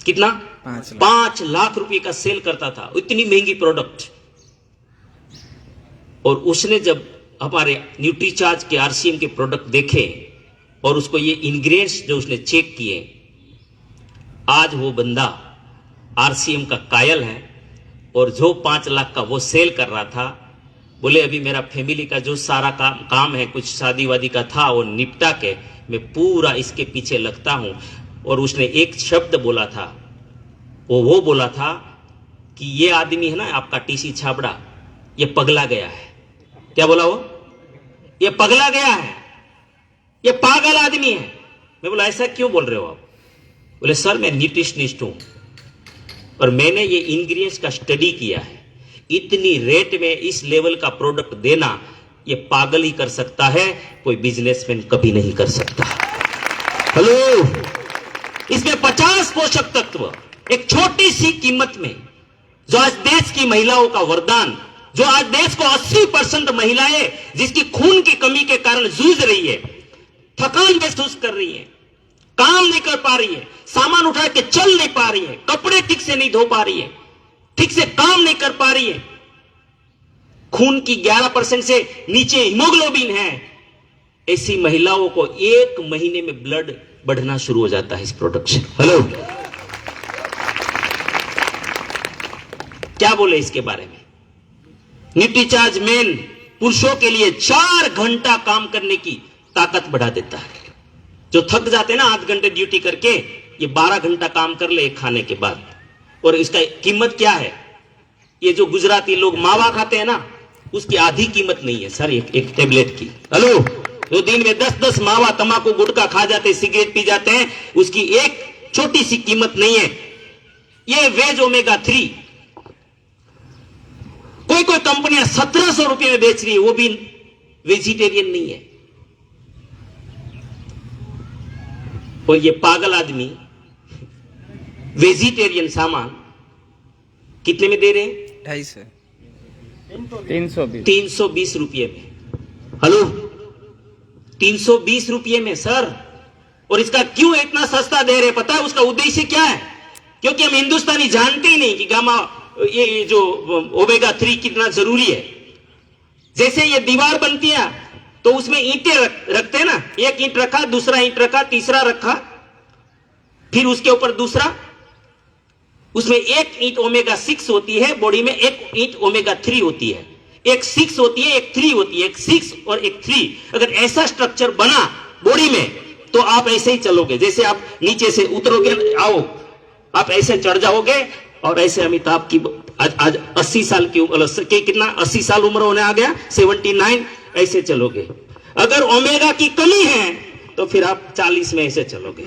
कितना? 5 लाख रुपए का सेल करता था, इतनी महंगी प्रोडक्ट. और उसने जब हमारे न्यूट्रीचार्ज के RCM के प्रोडक्ट देखे और उसको ये इंग्रेडिएंट्स जो उसने चेक किए, आज वो बंदा RCM का कायल है. और जो 5 लाख का वो सेल कर रहा था, बोले अभी मेरा फैमिली का जो सारा काम है, कुछ शादी वादी का था, वो निपटा के मैं पूरा इसके पीछे लगता हूं. और उसने एक शब्द बोला था, वो बोला था कि ये आदमी है ना आपका टीसी छाबड़ा, ये पगला गया है. क्या बोला वो? ये पगला गया है, ये पागल आदमी है. मैं बोला ऐसा क्यों बोल रहे हो आप? बोले सर मैं न्यूट्रिशनिस्ट हूं और मैंने ये इंग्रेडिएंट्स का स्टडी किया है. इतनी रेट में इस लेवल का प्रोडक्ट देना ये पागल ही कर सकता है, कोई बिजनेसमैन कभी नहीं कर सकता. हेलो, इसमें 50 पोषक तत्व एक छोटी सी कीमत में, जो आज देश की महिलाओं का वरदान, जो आज देश को 80% महिलाएं जिसकी खून की कमी के कारण जूझ रही है, थकान महसूस कर रही है, काम नहीं कर पा रही है, सामान उठा के चल नहीं पा रही है, कपड़े ठीक से नहीं धो पा रही है, ठीक से काम नहीं कर पा रही है, खून की 11% से नीचे हीमोग्लोबिन है, ऐसी महिलाओं को 1 महीने में ब्लड बढ़ना शुरू हो जाता है इस प्रोडक्ट से. हेलो, क्या बोले इसके बारे में? न्यूट्रीचार्ज मेन पुरुषों के लिए 4 घंटा काम करने की ताकत बढ़ा देता है. जो थक जाते हैं ना 8 घंटे ड्यूटी करके, ये 12 घंटा काम कर ले खाने के बाद. और इसका कीमत क्या है? ये जो गुजराती लोग मावा खाते हैं ना, उसकी आधी कीमत नहीं है सर एक टेबलेट की. हेलो, जो दिन में 10-10 मावा तंबाकू गुटखा खा जाते हैं, सिगरेट पी जाते हैं, उसकी एक छोटी सी कीमत नहीं है. ये वेज ओमेगा 3 कोई कोई कंपनियां 1700 रुपये में बेच रही है, वो भी वेजिटेरियन नहीं है। और ये पागल आदमी वेजिटेरियन सामान कितने में दे रहे हैं? 250 320 रुपये में। हेलो, 320 रुपये में सर। और इसका क्यों इतना सस्ता दे रहे? पता है उसका उद्देश्य क्या है? क्योंकि हम हिंदुस्तानी जानते ही नहीं कि गामा ये जो ओमेगा 3 कितना जरूरी है। जैसे ये दीवार बनती है तो उसमें ईंटें रखते हैं ना, एक ईंट रखा, दूसरा ईंट रखा, तीसरा रखा, फिर उसके ऊपर दूसरा, उसमें एक ईंट ओमेगा 6 होती है बॉडी में, एक ईंट ओमेगा 3 होती है। एक 6 होती है, एक 3 होती है, एक 6 और एक 3। अगर ऐसा स्ट्रक्चर बना बॉडी में तो आप ऐसे ही चलोगे। जैसे आप नीचे से उतरोगे, आओ आप ऐसे चढ़ जाओगे और ऐसे अमिताभ की आज 80 साल की उम्र, कितना 80 साल उम्र होने आ गया, 79, ऐसे चलोगे। अगर ओमेगा की कमी है तो फिर आप 40 में ऐसे चलोगे,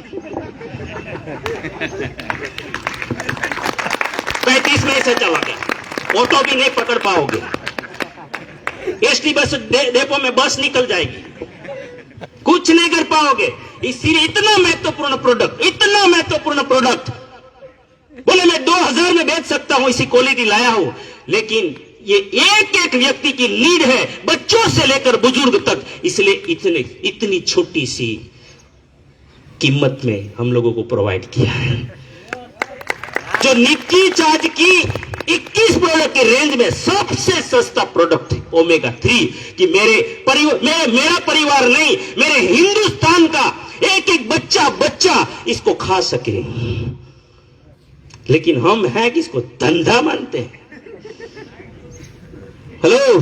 35 में ऐसे चलोगे, ऑटो भी नहीं पकड़ पाओगे, एसटी बस डेपो में बस निकल जाएगी, कुछ नहीं कर पाओगे। इसीलिए इतना महत्वपूर्ण प्रोडक्ट बोले मैं 2000 में बेच सकता हूं, इसी क्वालिटी लाया हूं, लेकिन ये एक एक व्यक्ति की नीड है, बच्चों से लेकर बुजुर्ग तक। इसलिए इतनी छोटी सी कीमत में हम लोगों को प्रोवाइड किया है। जो निक्की चार्ज की 21 प्रोडक्ट की रेंज में सबसे सस्ता प्रोडक्ट है ओमेगा 3, कि मेरा परिवार नहीं, मेरे हिंदुस्तान का एक एक बच्चा इसको खा सके। लेकिन हम हैं कि इसको धंधा मानते हैं। हेलो,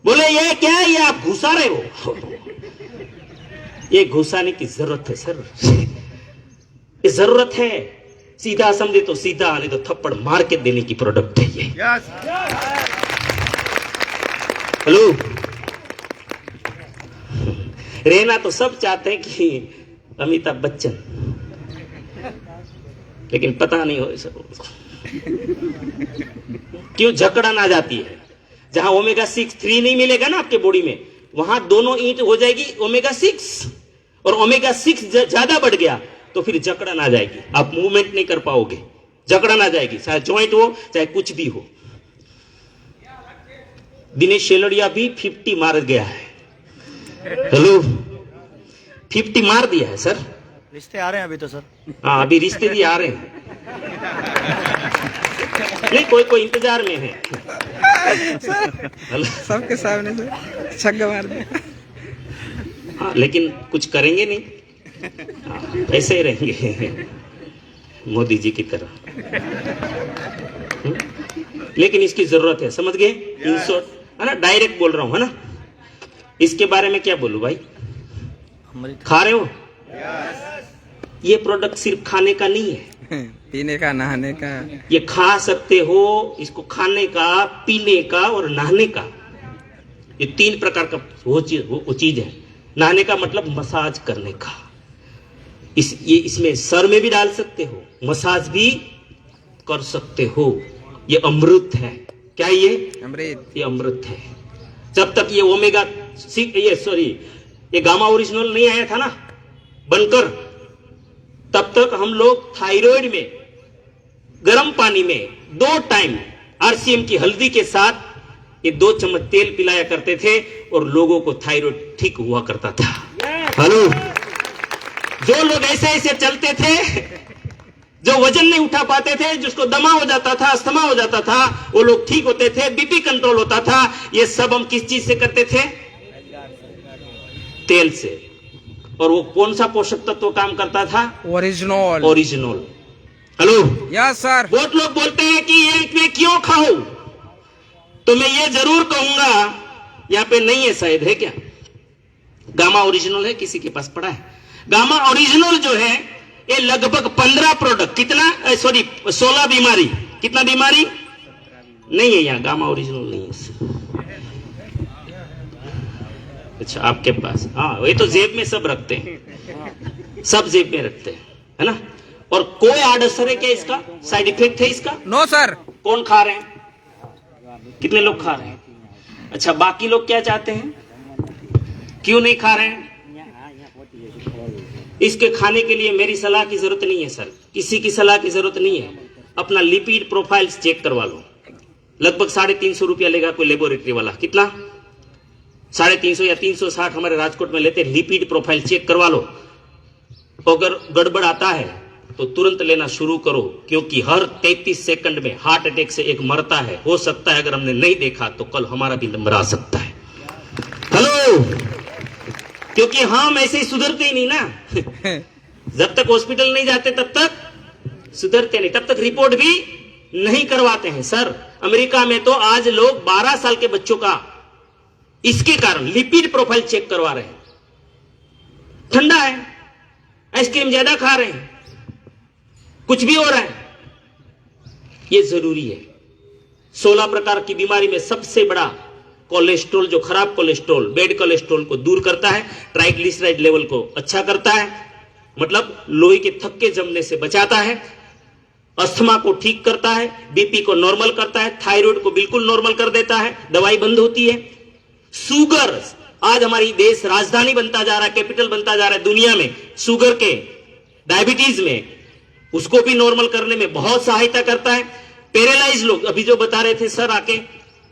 बोले ये क्या है, ये आप घुसा रहे हो? ये घुसाने की जरूरत है सर, ये जरूरत है। सीधा समझे तो सीधा, नहीं तो थप्पड़ मार के देने की प्रोडक्ट है ये। हेलो, रहना तो सब चाहते हैं कि अमिताभ बच्चन, लेकिन पता नहीं हो क्यों जकड़न आ जाती है। जहां ओमेगा 6 3 नहीं मिलेगा ना आपके बॉडी में, वहां दोनों ईंट हो जाएगी ओमेगा 6, और ओमेगा 6 ज्यादा बढ़ गया तो फिर जकड़न आ जाएगी, आप मूवमेंट नहीं कर पाओगे, जकड़न आ जाएगी, चाहे जॉइंट हो चाहे कुछ भी हो। दिनेश शेलड़िया भी 50 मार गया है। हेलो, 50 मार दिया है सर। रिश्ते आ रहे हैं अभी तो सर। हाँ, अभी रिश्ते भी आ रहे हैं, नहीं कोई इंतजार में है। सबके सामने से छक्का मार दिया। हाँ, लेकिन कुछ करेंगे नहीं, हाँ, ऐसे ही रहेंगे मोदी जी की तरह। लेकिन इसकी जरूरत है, समझ गए? इन शॉर्ट है ना, डायरेक्ट बोल रहा हूं, है ना। इसके बारे में क्या बोलूं भाई? खा रहे हो? ये प्रोडक्ट सिर्फ खाने का नहीं है, पीने का, नहाने का। ये खा सकते हो, इसको खाने का, पीने का और नहाने का। ये 3 प्रकार का वो चीज है। नहाने का मतलब मसाज करने का, ये इसमें सर में भी डाल सकते हो, मसाज भी कर सकते हो। ये अमृत है। क्या ये अमृत? ये अमृत है। जब तक ये ओमेगा 6 ये गामा ओरिजिनल नहीं आया था ना बनकर, तब तक हम लोग थायराइड में गर्म पानी में 2 टाइम आरसीएम की हल्दी के साथ ये 2 चम्मच तेल पिलाया करते थे और लोगों को थायराइड ठीक हुआ करता था। हेलो, जो लोग ऐसे ऐसे चलते थे, जो वजन नहीं उठा पाते थे, जिसको दमा हो जाता था, अस्थमा हो जाता था, वो लोग ठीक होते थे, बीपी कंट्रोल होता था। ये सब हम किस चीज से करते थे? तेल से। और वो कौन सा पोषक तत्व काम करता था? ओरिजिनल। Hello, yes sir. बहुत लोग बोलते हैं कि ये मैं क्यों खाऊं, तो मैं ये जरूर कहूंगा, यहां पे नहीं है शायद, है क्या? गामा ओरिजिनल है, किसी के पास पड़ा है? गामा ओरिजिनल जो है ये लगभग 15 प्रोडक्ट, कितना 16 बीमारी, कितना बीमारी नहीं है यहाँ, गामा ओरिजिनल नहीं है। अच्छा, आपके पास? हाँ, ये तो जेब में सब रखते हैं, सब जेब में रखते हैं, है ना। और कोई आड़ असर है क्या इसका? साइड इफेक्ट है इसका? No sir. कौन खा रहे हैं? कितने लोग खा रहे हैं? अच्छा, बाकी लोग क्या चाहते हैं, क्यों नहीं खा रहे हैं? इसके खाने के लिए मेरी सलाह की जरूरत नहीं है सर, किसी की सलाह की जरूरत नहीं है। अपना लिपिड प्रोफाइल्स चेक करवा लो। लगभग 350 रुपया लेगा कोई लेबोरेटरी वाला। कितना? 350 या 360 हमारे राजकोट में लेते हैं। लिपिड प्रोफाइल चेक करवा लो। अगर गड़बड़ आता है तो तुरंत लेना शुरू करो, क्योंकि हर 33 सेकंड में हार्ट अटैक से एक मरता है। हो सकता है अगर हमने नहीं देखा तो कल हमारा भी नंबर आ सकता है। हेलो, क्योंकि हम ऐसे ही सुधरते ही नहीं ना। जब तक हॉस्पिटल नहीं जाते तब तक सुधरते नहीं, तब तक रिपोर्ट भी नहीं करवाते हैं। सर, अमेरिका में तो आज लोग 12 साल के बच्चों का इसके कारण लिपिड प्रोफाइल चेक करवा रहे हैं। ठंडा है, आइसक्रीम ज्यादा खा रहे हैं, कुछ भी हो रहा है, ये जरूरी है। 16 प्रकार की बीमारी में सबसे बड़ा कोलेस्ट्रॉल, जो खराब कोलेस्ट्रॉल, बैड कोलेस्ट्रॉल को दूर करता है, ट्राइग्लिसराइड लेवल को अच्छा करता है, मतलब लोहे के थक्के जमने से बचाता है, अस्थमा को ठीक करता है, बीपी को नॉर्मल करता है, थायराइड को बिल्कुल नॉर्मल कर देता है, दवाई बंद होती है। शुगर आज हमारी देश राजधानी बनता जा रहा है, कैपिटल बनता जा रहा है दुनिया में, शुगर के, डायबिटीज में, उसको भी नॉर्मल करने में बहुत सहायता करता है। पैरालाइज लोग अभी जो बता रहे थे सर आके,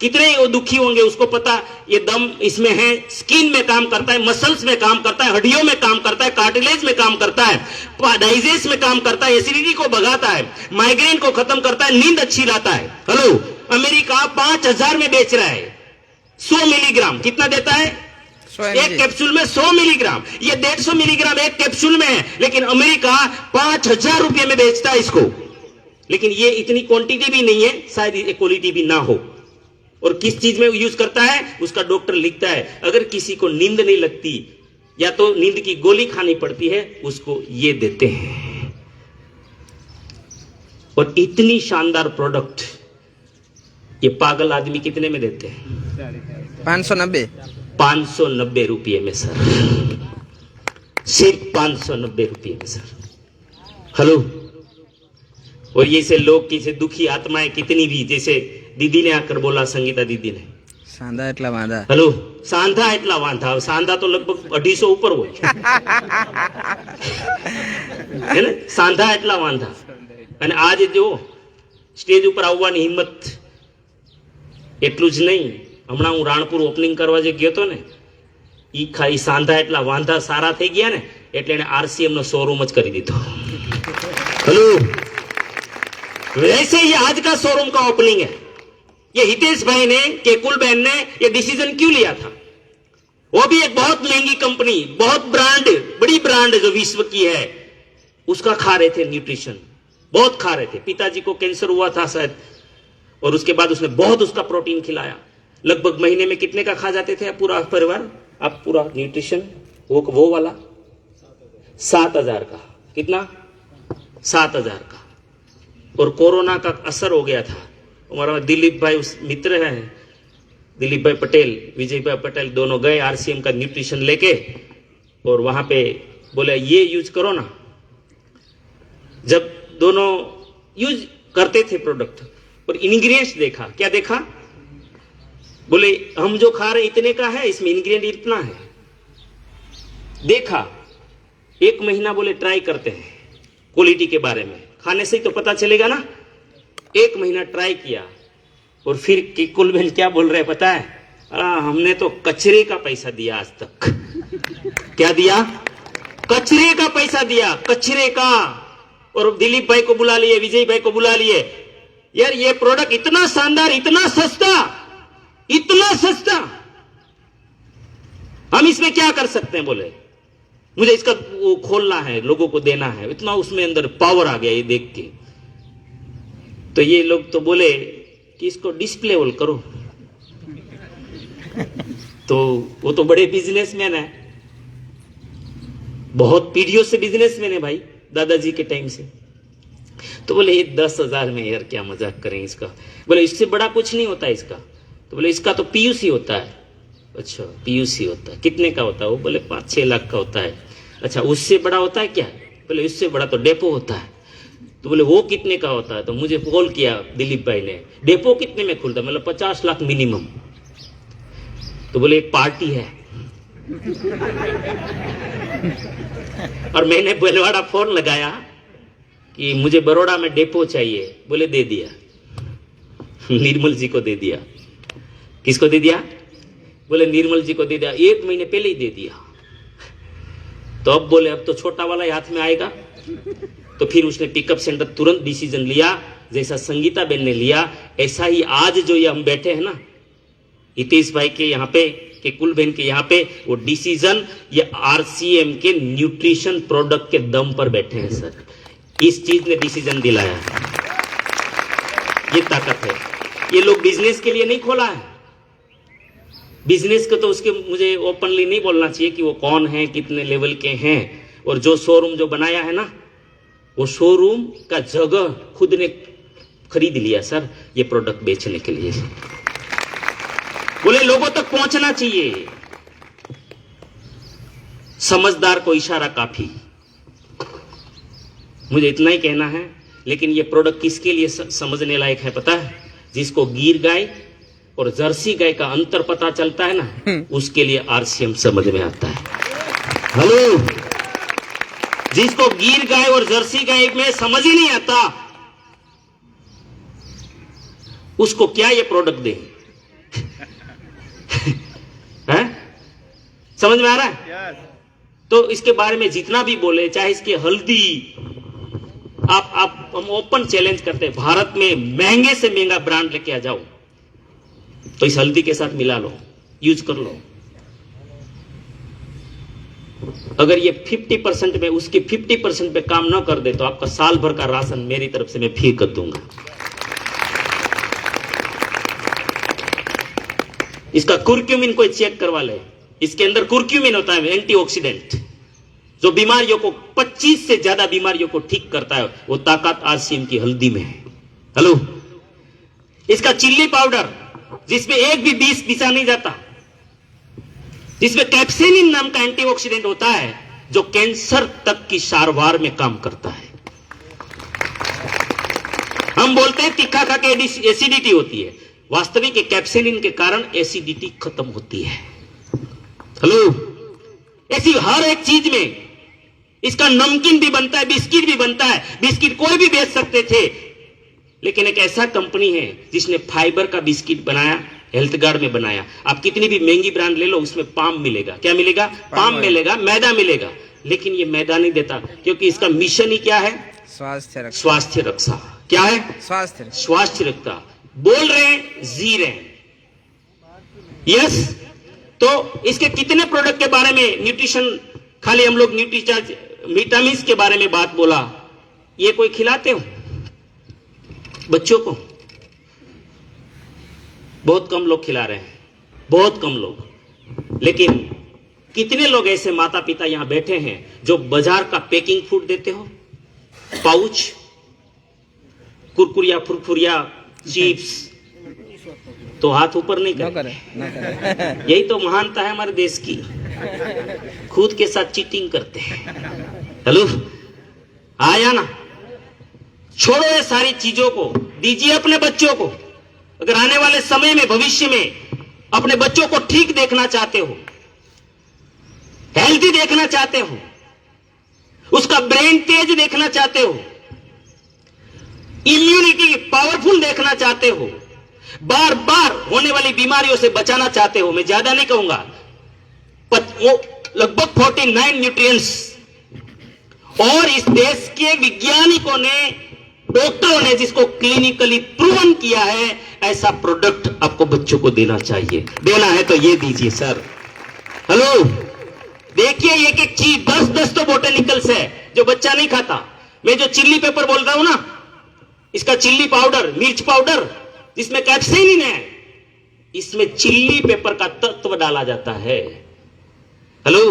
कितने वो दुखी होंगे, उसको पता ये दम इसमें है, स्किन में काम करता है, मसल्स में काम करता है, हड्डियों में काम करता है, कार्टिलेज में काम करता है, डाइजेस्ट में काम करता है, एसिडिटी को भगाता है, माइग्रेन को खत्म करता है, नींद अच्छी लाता है। हेलो, अमेरिका 5000 में बेच रहा है 100 मिलीग्राम। कितना देता है? एक कैप्सूल में 100 मिलीग्राम। ये 150 मिलीग्राम एक कैप्सूल में है, लेकिन अमेरिका 5000 रुपए में बेचता है इसको। लेकिन ये इतनी क्वांटिटी भी नहीं है, शायद ये क्वालिटी भी ना हो। और किस चीज में यूज करता है उसका डॉक्टर लिखता है। अगर किसी को नींद नहीं लगती या तो नींद की गोली खानी पड़ती है, उसको ये देते हैं। और इतनी शानदार प्रोडक्ट ये पागल आदमी कितने में देते हैं? 590 रुपये में सर, सिर्फ 590 रुपये में सर। हेलो, और ये से लोग, किसी दुखी आत्माएं कितनी भी, जैसे दीदी ने आकर बोला, संगीता दीदी ने, सांधा एटला वांधा। हेलो, सांधा एटला वांधा। सांधा तो लगभग 250 ऊपर हो है ને, सांधा એટલા વાંધા। અને आज जो સ્ટેજ ઉપર આવવાની હિંમત, એટલું જ નહીં, હમણાં હું રાણપુર ઓપનિંગ કરવા જે ગયો હતો ને, ઈ ખાલી सांधा એટલા વાંધા સારા થઈ ગયા ને, એટલે એને RCM નો શોરૂમ જ કરી દીધો। हेलो, वैसे ही आज का शोरूम का ओपनिंग है। ये हितेश भाई ने, केकुल बहन ने ये डिसीजन क्यों लिया था? वो भी एक बहुत महंगी कंपनी, बहुत ब्रांड, बड़ी ब्रांड जो विश्व की है, उसका खा रहे थे न्यूट्रिशन, बहुत खा रहे थे। पिताजी को कैंसर हुआ था शायद, और उसके बाद उसने बहुत उसका प्रोटीन खिलाया। लगभग महीने में कितने का खा जाते थे आप पूरा परिवार? आप पूरा न्यूट्रिशन वो वाला 7000 का। कितना? 7000 का। और कोरोना का असर हो गया था। हमारा दिलीप भाई उस मित्र है, दिलीप भाई पटेल, विजय भाई पटेल, दोनों गए RCM का न्यूट्रिशन लेके, और वहां पे बोले ये यूज करो ना। जब दोनों यूज करते थे प्रोडक्ट और इंग्रेडिएंट्स देखा, क्या देखा? बोले हम जो खा रहे इतने का है, इसमें इंग्रेडिएंट इतना है। देखा, 1 महीना बोले ट्राई करते हैं क्वालिटी के बारे में, खाने से ही तो पता चलेगा ना। 1 महीना ट्राई किया, और फिर केकुल बहन क्या बोल रहे पता है? हमने तो कचरे का पैसा दिया आज तक। क्या दिया? कचरे का पैसा दिया, कचरे का। और दिलीप भाई को बुला लिए, विजय भाई को बुला लिए, यार ये प्रोडक्ट इतना शानदार, इतना सस्ता, इतना सस्ता, हम इसमें क्या कर सकते हैं? बोले मुझे इसका वो खोलना है, लोगों को देना है। इतना उसमें अंदर पावर आ गया ये देख के। तो ये लोग तो बोले कि इसको डिस्प्लेबल करो। तो वो तो बड़े बिजनेसमैन है, बहुत पीढ़ियों से बिजनेसमैन है भाई, दादाजी के टाइम से। तो बोले ये 10,000 में यार क्या मजाक करें इसका। बोले इससे बड़ा कुछ नहीं होता इसका। तो बोले इसका तो PUC होता है। अच्छा, PUC होता है, कितने का होता है? वो बोले 5-6 लाख का होता है। अच्छा, उससे बड़ा होता है क्या? बोले उससे बड़ा तो डेपो होता है। तो बोले वो कितने का होता है? तो मुझे कॉल किया दिलीप भाई ने, डेपो कितने में खुलता? मतलब 50 लाख मिनिमम। तो बोले एक पार्टी है। और मैंने बेलवाड़ा फोन लगाया कि मुझे बड़ौदा में डेपो चाहिए। बोले दे दिया, निर्मल जी को दे दिया। किसको दे दिया? बोले निर्मल जी को दे दिया, 1 महीने पहले ही दे दिया। तो अब बोले अब तो छोटा वाला ही हाथ में आएगा। तो फिर उसने पिकअप सेंटर तुरंत डिसीजन लिया, जैसा संगीता बेन ने लिया ऐसा ही आज जो ये हम बैठे हैं ना, हितेश भाई के यहाँ पे, के कुल बहन के यहाँ पे, वो डिसीजन ये आरसीएम के न्यूट्रिशन प्रोडक्ट के दम पर बैठे हैं सर। इस चीज ने डिसीजन दिलाया, ये ताकत है। ये लोग बिजनेस के लिए नहीं खोला है। बिजनेस को तो उसके मुझे ओपनली नहीं बोलना चाहिए कि वो कौन है, कितने लेवल के हैं। और जो शोरूम जो बनाया है ना, वो शोरूम का जगह खुद ने खरीद लिया सर ये प्रोडक्ट बेचने के लिए। बोले लोगों तक पहुंचना चाहिए, समझदार को इशारा काफी। मुझे इतना ही कहना है। लेकिन ये प्रोडक्ट किसके लिए समझने लायक है पता है? जिसको गिर गाय और जर्सी गाय का अंतर पता चलता है ना, उसके लिए आरसीएम समझ में आता है। हेलो, जिसको गिर गाय और जर्सी गाय में समझ ही नहीं आता, उसको क्या ये प्रोडक्ट दे? है? समझ में आ रहा है? तो इसके बारे में जितना भी बोले, चाहे इसकी हल्दी, आप हम ओपन चैलेंज करते हैं, भारत में महंगे से महंगा ब्रांड लेके आ जाओ तो इस हल्दी के साथ मिला लो, यूज कर लो। अगर ये 50% में उसके 50% पे काम ना कर दे तो आपका साल भर का राशन मेरी तरफ से मैं फ्री कर दूंगा। इसका कुर्क्यूमिन कोई चेक करवा ले, इसके अंदर कुर्क्यूमिन होता है एंटीऑक्सीडेंट, जो बीमारियों को 25 से ज्यादा बीमारियों को ठीक करता है। वो ताकत आरसीएम की हल्दी में है। हेलो, इसका चिल्ली पाउडर जिसमें एक भी बीस पिसा नहीं जाता, जिसमें कैप्सेनिन नाम का एंटीऑक्सीडेंट होता है जो कैंसर तक की सारवार में काम करता है। हम बोलते हैं तीखा खा के एसिडिटी होती है, वास्तविक कैप्सेनिन के कारण एसिडिटी खत्म होती है। हेलो, ऐसी हर एक चीज में इसका नमकीन भी बनता है, बिस्किट भी बनता है। बिस्किट कोई भी बेच सकते थे, लेकिन एक ऐसा कंपनी है जिसने फाइबर का बिस्किट बनाया, हेल्थ गार्ड में बनाया। आप कितनी भी महंगी ब्रांड ले लो, उसमें पाम मिलेगा। क्या मिलेगा? पाम मिलेगा, मैदा मिलेगा। लेकिन ये मैदा नहीं देता, क्योंकि इसका मिशन ही क्या है? स्वास्थ्य रक्षा। स्वास्थ्य रक्षा। क्या है? स्वास्थ्य रक्षा। बोल रहे हैं, जी रहे हैं। यस। तो इसके कितने प्रोडक्ट के बारे में न्यूट्रिशन, खाली हम लोग न्यूट्रीचार्ज विटामिन के बारे में बात बोला, ये कोई खिलाते हो बच्चों को? बहुत कम लोग खिला रहे हैं, बहुत कम लोग। लेकिन कितने लोग ऐसे माता पिता यहां बैठे हैं जो बाजार का पैकिंग फूड देते हो? पाउच, कुरकुरिया, फुरफुरिया, चिप्स, तो हाथ ऊपर नहीं करे। यही तो महानता है हमारे देश की, खुद के साथ चीटिंग करते हैं। हेलो, आया ना? छोड़ो ये सारी चीजों को, दीजिए अपने बच्चों को। अगर आने वाले समय में, भविष्य में अपने बच्चों को ठीक देखना चाहते हो, हेल्दी देखना चाहते हो, उसका ब्रेन तेज देखना चाहते हो, इम्यूनिटी पावरफुल देखना चाहते हो, बार बार होने वाली बीमारियों से बचाना चाहते हो, मैं ज्यादा नहीं कहूंगा, लगभग 49 न्यूट्रिएंट्स, और इस देश के वैज्ञानिकों ने, डॉक्टरों ने जिसको क्लिनिकली प्रूवन किया है, ऐसा प्रोडक्ट आपको बच्चों को देना चाहिए। देना है तो ये दीजिए सर। हेलो, देखिए एक एक चीज 10-10 तो बोटेनिकल्स है जो बच्चा नहीं खाता। मैं जो चिल्ली पेपर बोल रहा हूं ना, इसका चिल्ली पाउडर, मिर्च पाउडर, जिसमें कैप्सेनिन है, इसमें चिल्ली पेपर का तत्व डाला जाता है। हेलो,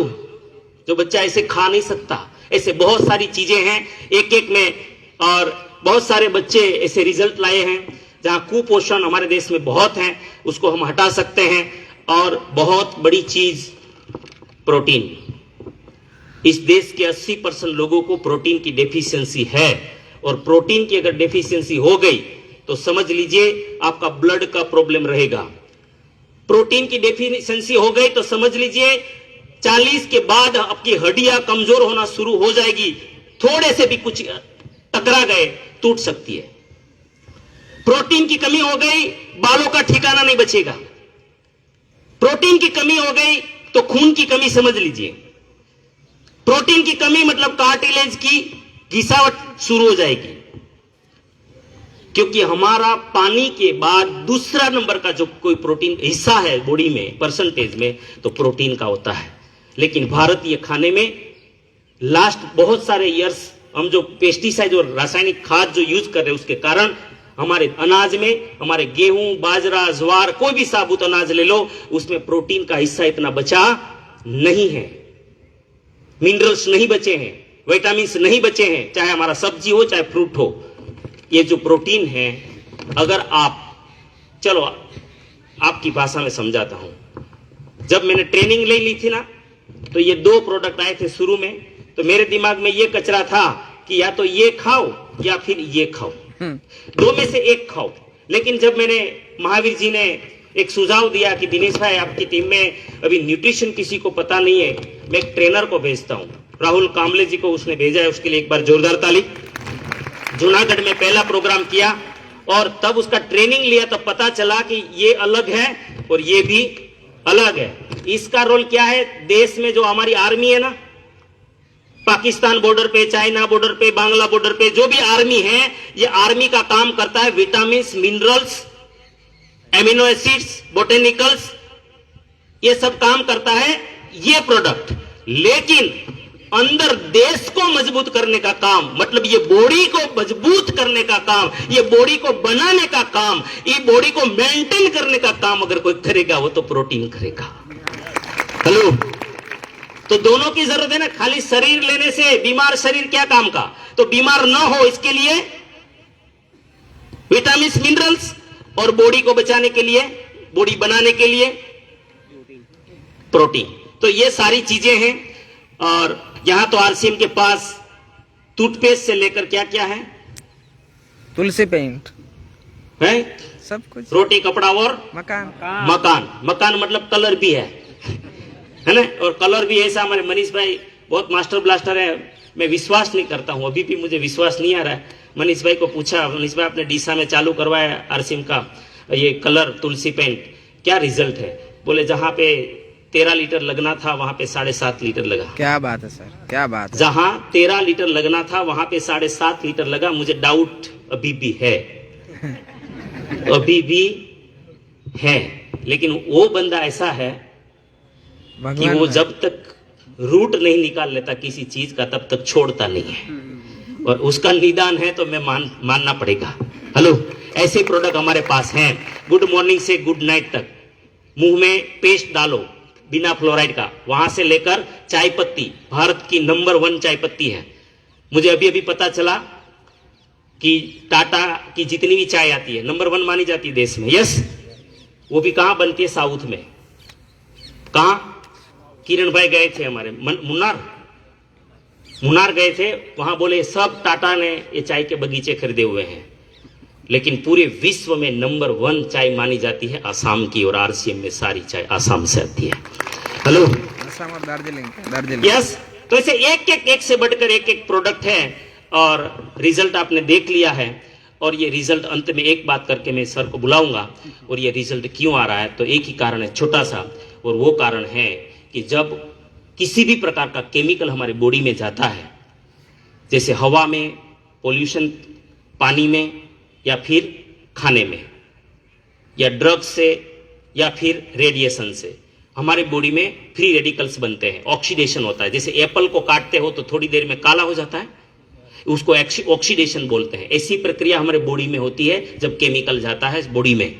जो बच्चा ऐसे खा नहीं सकता। ऐसे बहुत सारी चीजें हैं एक एक में, और बहुत सारे बच्चे ऐसे रिजल्ट लाए हैं जहां कुपोषण हमारे देश में बहुत है, उसको हम हटा सकते हैं। और बहुत बड़ी चीज प्रोटीन। इस देश के 80% लोगों को प्रोटीन की डेफिशिएंसी है, और प्रोटीन की अगर डेफिशिएंसी हो गई तो समझ लीजिए आपका ब्लड का प्रॉब्लम रहेगा। प्रोटीन की डेफिशिएंसी हो गई तो समझ लीजिए 40 के बाद आपकी हड्डियां कमजोर होना शुरू हो जाएगी, थोड़े से भी कुछ टकरा गए टूट सकती है। प्रोटीन की कमी हो गई, बालों का ठिकाना नहीं बचेगा। प्रोटीन की कमी हो गई तो खून की कमी समझ लीजिए। प्रोटीन की कमी मतलब कार्टिलेज की घिसावट शुरू हो जाएगी, क्योंकि हमारा पानी के बाद दूसरा नंबर का जो कोई प्रोटीन हिस्सा है बॉडी में परसेंटेज में तो प्रोटीन का होता है। लेकिन भारतीय खाने में लास्ट बहुत सारे ईयर्स हम जो पेस्टिसाइड और रासायनिक खाद जो यूज कर रहे हैं उसके कारण हमारे अनाज में, हमारे गेहूं, बाजरा, ज्वार, कोई भी साबुत अनाज ले लो, उसमें प्रोटीन का हिस्सा इतना बचा नहीं है, मिनरल्स नहीं बचे हैं, विटामिन्स नहीं बचे हैं, चाहे हमारा सब्जी हो चाहे फ्रूट हो। ये जो प्रोटीन है, अगर आप, चलो आपकी भाषा में समझाता हूं, जब मैंने ट्रेनिंग ले ली थी ना तो ये 2 प्रोडक्ट आए थे शुरू में, तो मेरे दिमाग में ये कचरा था कि या तो ये खाओ या फिर ये खाओ, 2 में से एक खाओ। लेकिन जब मैंने, महावीर जी ने एक सुझाव दिया कि दिनेश भाई आपकी टीम में अभी न्यूट्रिशन किसी को पता नहीं है, मैं एक ट्रेनर को भेजता हूं, राहुल कामले जी को उसने भेजा है, उसके लिए एक बार जोरदार ताली। जूनागढ़ में पहला प्रोग्राम किया और तब उसका ट्रेनिंग लिया, तब पता चला कि ये अलग है और ये भी अलग है। इसका रोल क्या है, देश में जो हमारी आर्मी है ना, पाकिस्तान बॉर्डर पे, चाइना बॉर्डर पे, बांग्ला बॉर्डर पे जो भी आर्मी है, ये आर्मी का काम करता है vitamin, minerals, amino acids, botanicals, ये सब काम करता है ये प्रोडक्ट। लेकिन अंदर देश को मजबूत करने का काम, मतलब ये बॉडी को मजबूत करने का काम, ये बॉडी को बनाने का काम, ये बॉडी को मेंटेन करने का काम अगर कोई करेगा वो तो प्रोटीन करेगा। हेलो, तो दोनों की जरूरत है ना। खाली शरीर लेने से बीमार शरीर क्या काम का, तो बीमार ना हो इसके लिए विटामिन, मिनरल्स, और बॉडी को बचाने के लिए, बॉडी बनाने के लिए प्रोटीन। तो ये सारी चीजें हैं। और यहां तो आरसीएम के पास टूथपेस्ट से लेकर क्या क्या है, तुलसी पेंट है सब कुछ, रोटी, कपड़ा और मकान। मकान मतलब कलर भी है ना। और कलर भी ऐसा, हमारे मनीष भाई बहुत मास्टर ब्लास्टर है, मैं विश्वास नहीं करता हूं, अभी भी मुझे विश्वास नहीं आ रहा है। मनीष भाई को पूछा, मनीष भाई आपने डीसा में चालू करवाया आरसीएम का ये कलर तुलसी पेंट, क्या रिजल्ट है? बोले जहां पे 13 लीटर लगना था वहां पे 7.5 लीटर लगा। क्या बात है सर, क्या बात है। जहां 13 लीटर लगना था वहां पे 7.5 लीटर लगा। मुझे डाउट अभी भी है, अभी भी है, लेकिन वो बंदा ऐसा है कि वो जब तक रूट नहीं निकाल लेता किसी चीज का तब तक छोड़ता नहीं है, और उसका निदान है तो मैं मानना पड़ेगा। हेलो, ऐसे प्रोडक्ट हमारे पास हैं। गुड मॉर्निंग से गुड नाइट तक मुंह में पेस्ट डालो बिना फ्लोराइड का, वहां से लेकर चाय पत्ती, भारत की नंबर 1 चाय पत्ती है। मुझे अभी अभी पता चला कि टाटा की जितनी भी चाय आती है नंबर 1 मानी जाती है देश में। यस, वो भी कहां बनती है, साउथ में। कहां? किरण भाई गए थे हमारे मुन्नार गए थे, वहां बोले सब टाटा ने ये चाय के बगीचे खरीदे हुए हैं, लेकिन पूरे विश्व में नंबर 1 चाय मानी जाती है आसाम की, और आरसीएम में सारी चाय आसाम से आती है। हेलो, असम और दार्जिलिंग। यस, तो ऐसे एक से बढ़कर एक प्रोडक्ट है, और रिजल्ट आपने देख लिया है। और ये रिजल्ट अंत में एक बात करके मैं सर को बुलाऊंगा, और ये रिजल्ट क्यों आ रहा है, तो एक ही कारण है छोटा सा, और वो कारण है कि जब किसी भी प्रकार का केमिकल हमारे बॉडी में जाता है, जैसे हवा में, पोल्यूशन, पानी में, या फिर खाने में, या ड्रग्स से, या फिर रेडिएशन से, हमारे बॉडी में फ्री रेडिकल्स बनते हैं, ऑक्सीडेशन होता है। जैसे एप्पल को काटते हो तो थोड़ी देर में काला हो जाता है, उसको ऑक्सीडेशन बोलते हैं। ऐसी प्रक्रिया हमारे बॉडी में होती है जब केमिकल जाता है बॉडी में,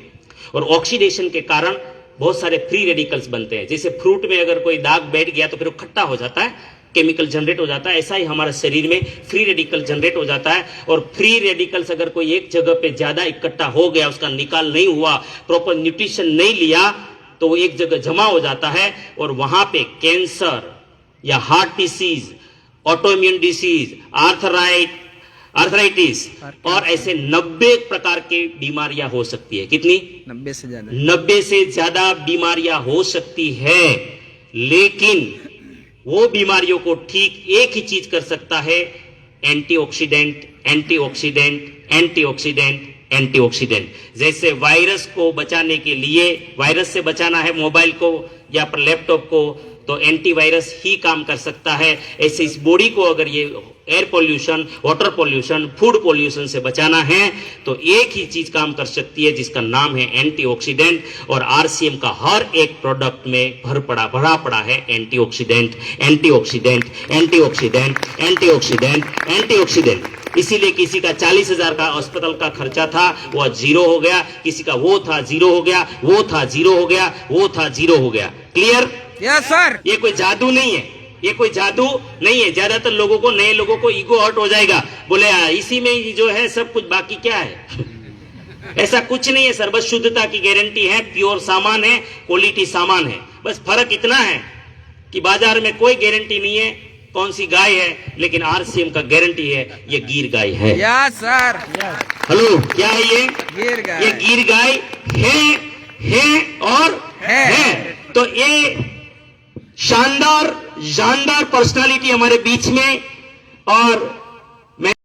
और ऑक्सीडेशन के कारण बहुत सारे फ्री रेडिकल्स बनते हैं। जैसे फ्रूट में अगर कोई दाग बैठ गया तो फिर वो खट्टा हो जाता है, केमिकल जनरेट हो जाता है, ऐसा ही हमारे शरीर में फ्री रेडिकल जनरेट हो जाता है। और फ्री रेडिकल्स अगर कोई एक जगह पे ज्यादा इकट्ठा हो गया, उसका निकाल नहीं हुआ, प्रॉपर न्यूट्रिशन नहीं लिया, तो वो एक जगह जमा हो जाता है, और वहां पे कैंसर या heart disease, autoimmune disease, arthrite, arthritis, और ऐसे 90 प्रकार के बीमारियां हो सकती है। कितनी? 90 से ज्यादा। 90 से ज्यादा बीमारियां हो सकती है, लेकिन वो बीमारियों को ठीक एक ही चीज कर सकता है, एंटीऑक्सीडेंट, एंटीऑक्सीडेंट, एंटीऑक्सीडेंट, एंटीऑक्सीडेंट। जैसे वायरस को बचाने के लिए, वायरस से बचाना है मोबाइल को या पर लैपटॉप को, तो एंटीवायरस ही काम कर सकता है। ऐसे इस बॉडी को अगर ये air pollution, water pollution, food pollution से बचाना है तो एक ही चीज काम कर सकती है, जिसका नाम है एंटीऑक्सीडेंट। और आरसीएम का हर एक प्रोडक्ट में भरा पड़ा है antioxidant, antioxidant, antioxidant, antioxidant, antioxidant. इसीलिए किसी का 40,000 का अस्पताल का खर्चा था, वह 0 हो गया। किसी का वो था 0 हो गया, वो था 0 हो गया, वो था 0 हो गया। क्लियर? Yes sir. ये कोई जादू नहीं है, ये कोई जादू नहीं है। ज्यादातर लोगों को, नए लोगों को ईगो हर्ट हो जाएगा, बोले इसी में ही जो है सब कुछ, बाकी क्या है? ऐसा कुछ नहीं है। सर्वत शुद्धता की गारंटी है, प्योर सामान है, क्वालिटी सामान है। बस फर्क इतना है कि बाजार में कोई गारंटी नहीं है कौन सी गाय है, लेकिन आरसीएम का गारंटी है, ये गिर गाय है। Yes sir. हेलो, क्या है ये? गिर गाय। ये गिर गाय है और है। तो ये शानदार पर्सनालिटी हमारे बीच में, और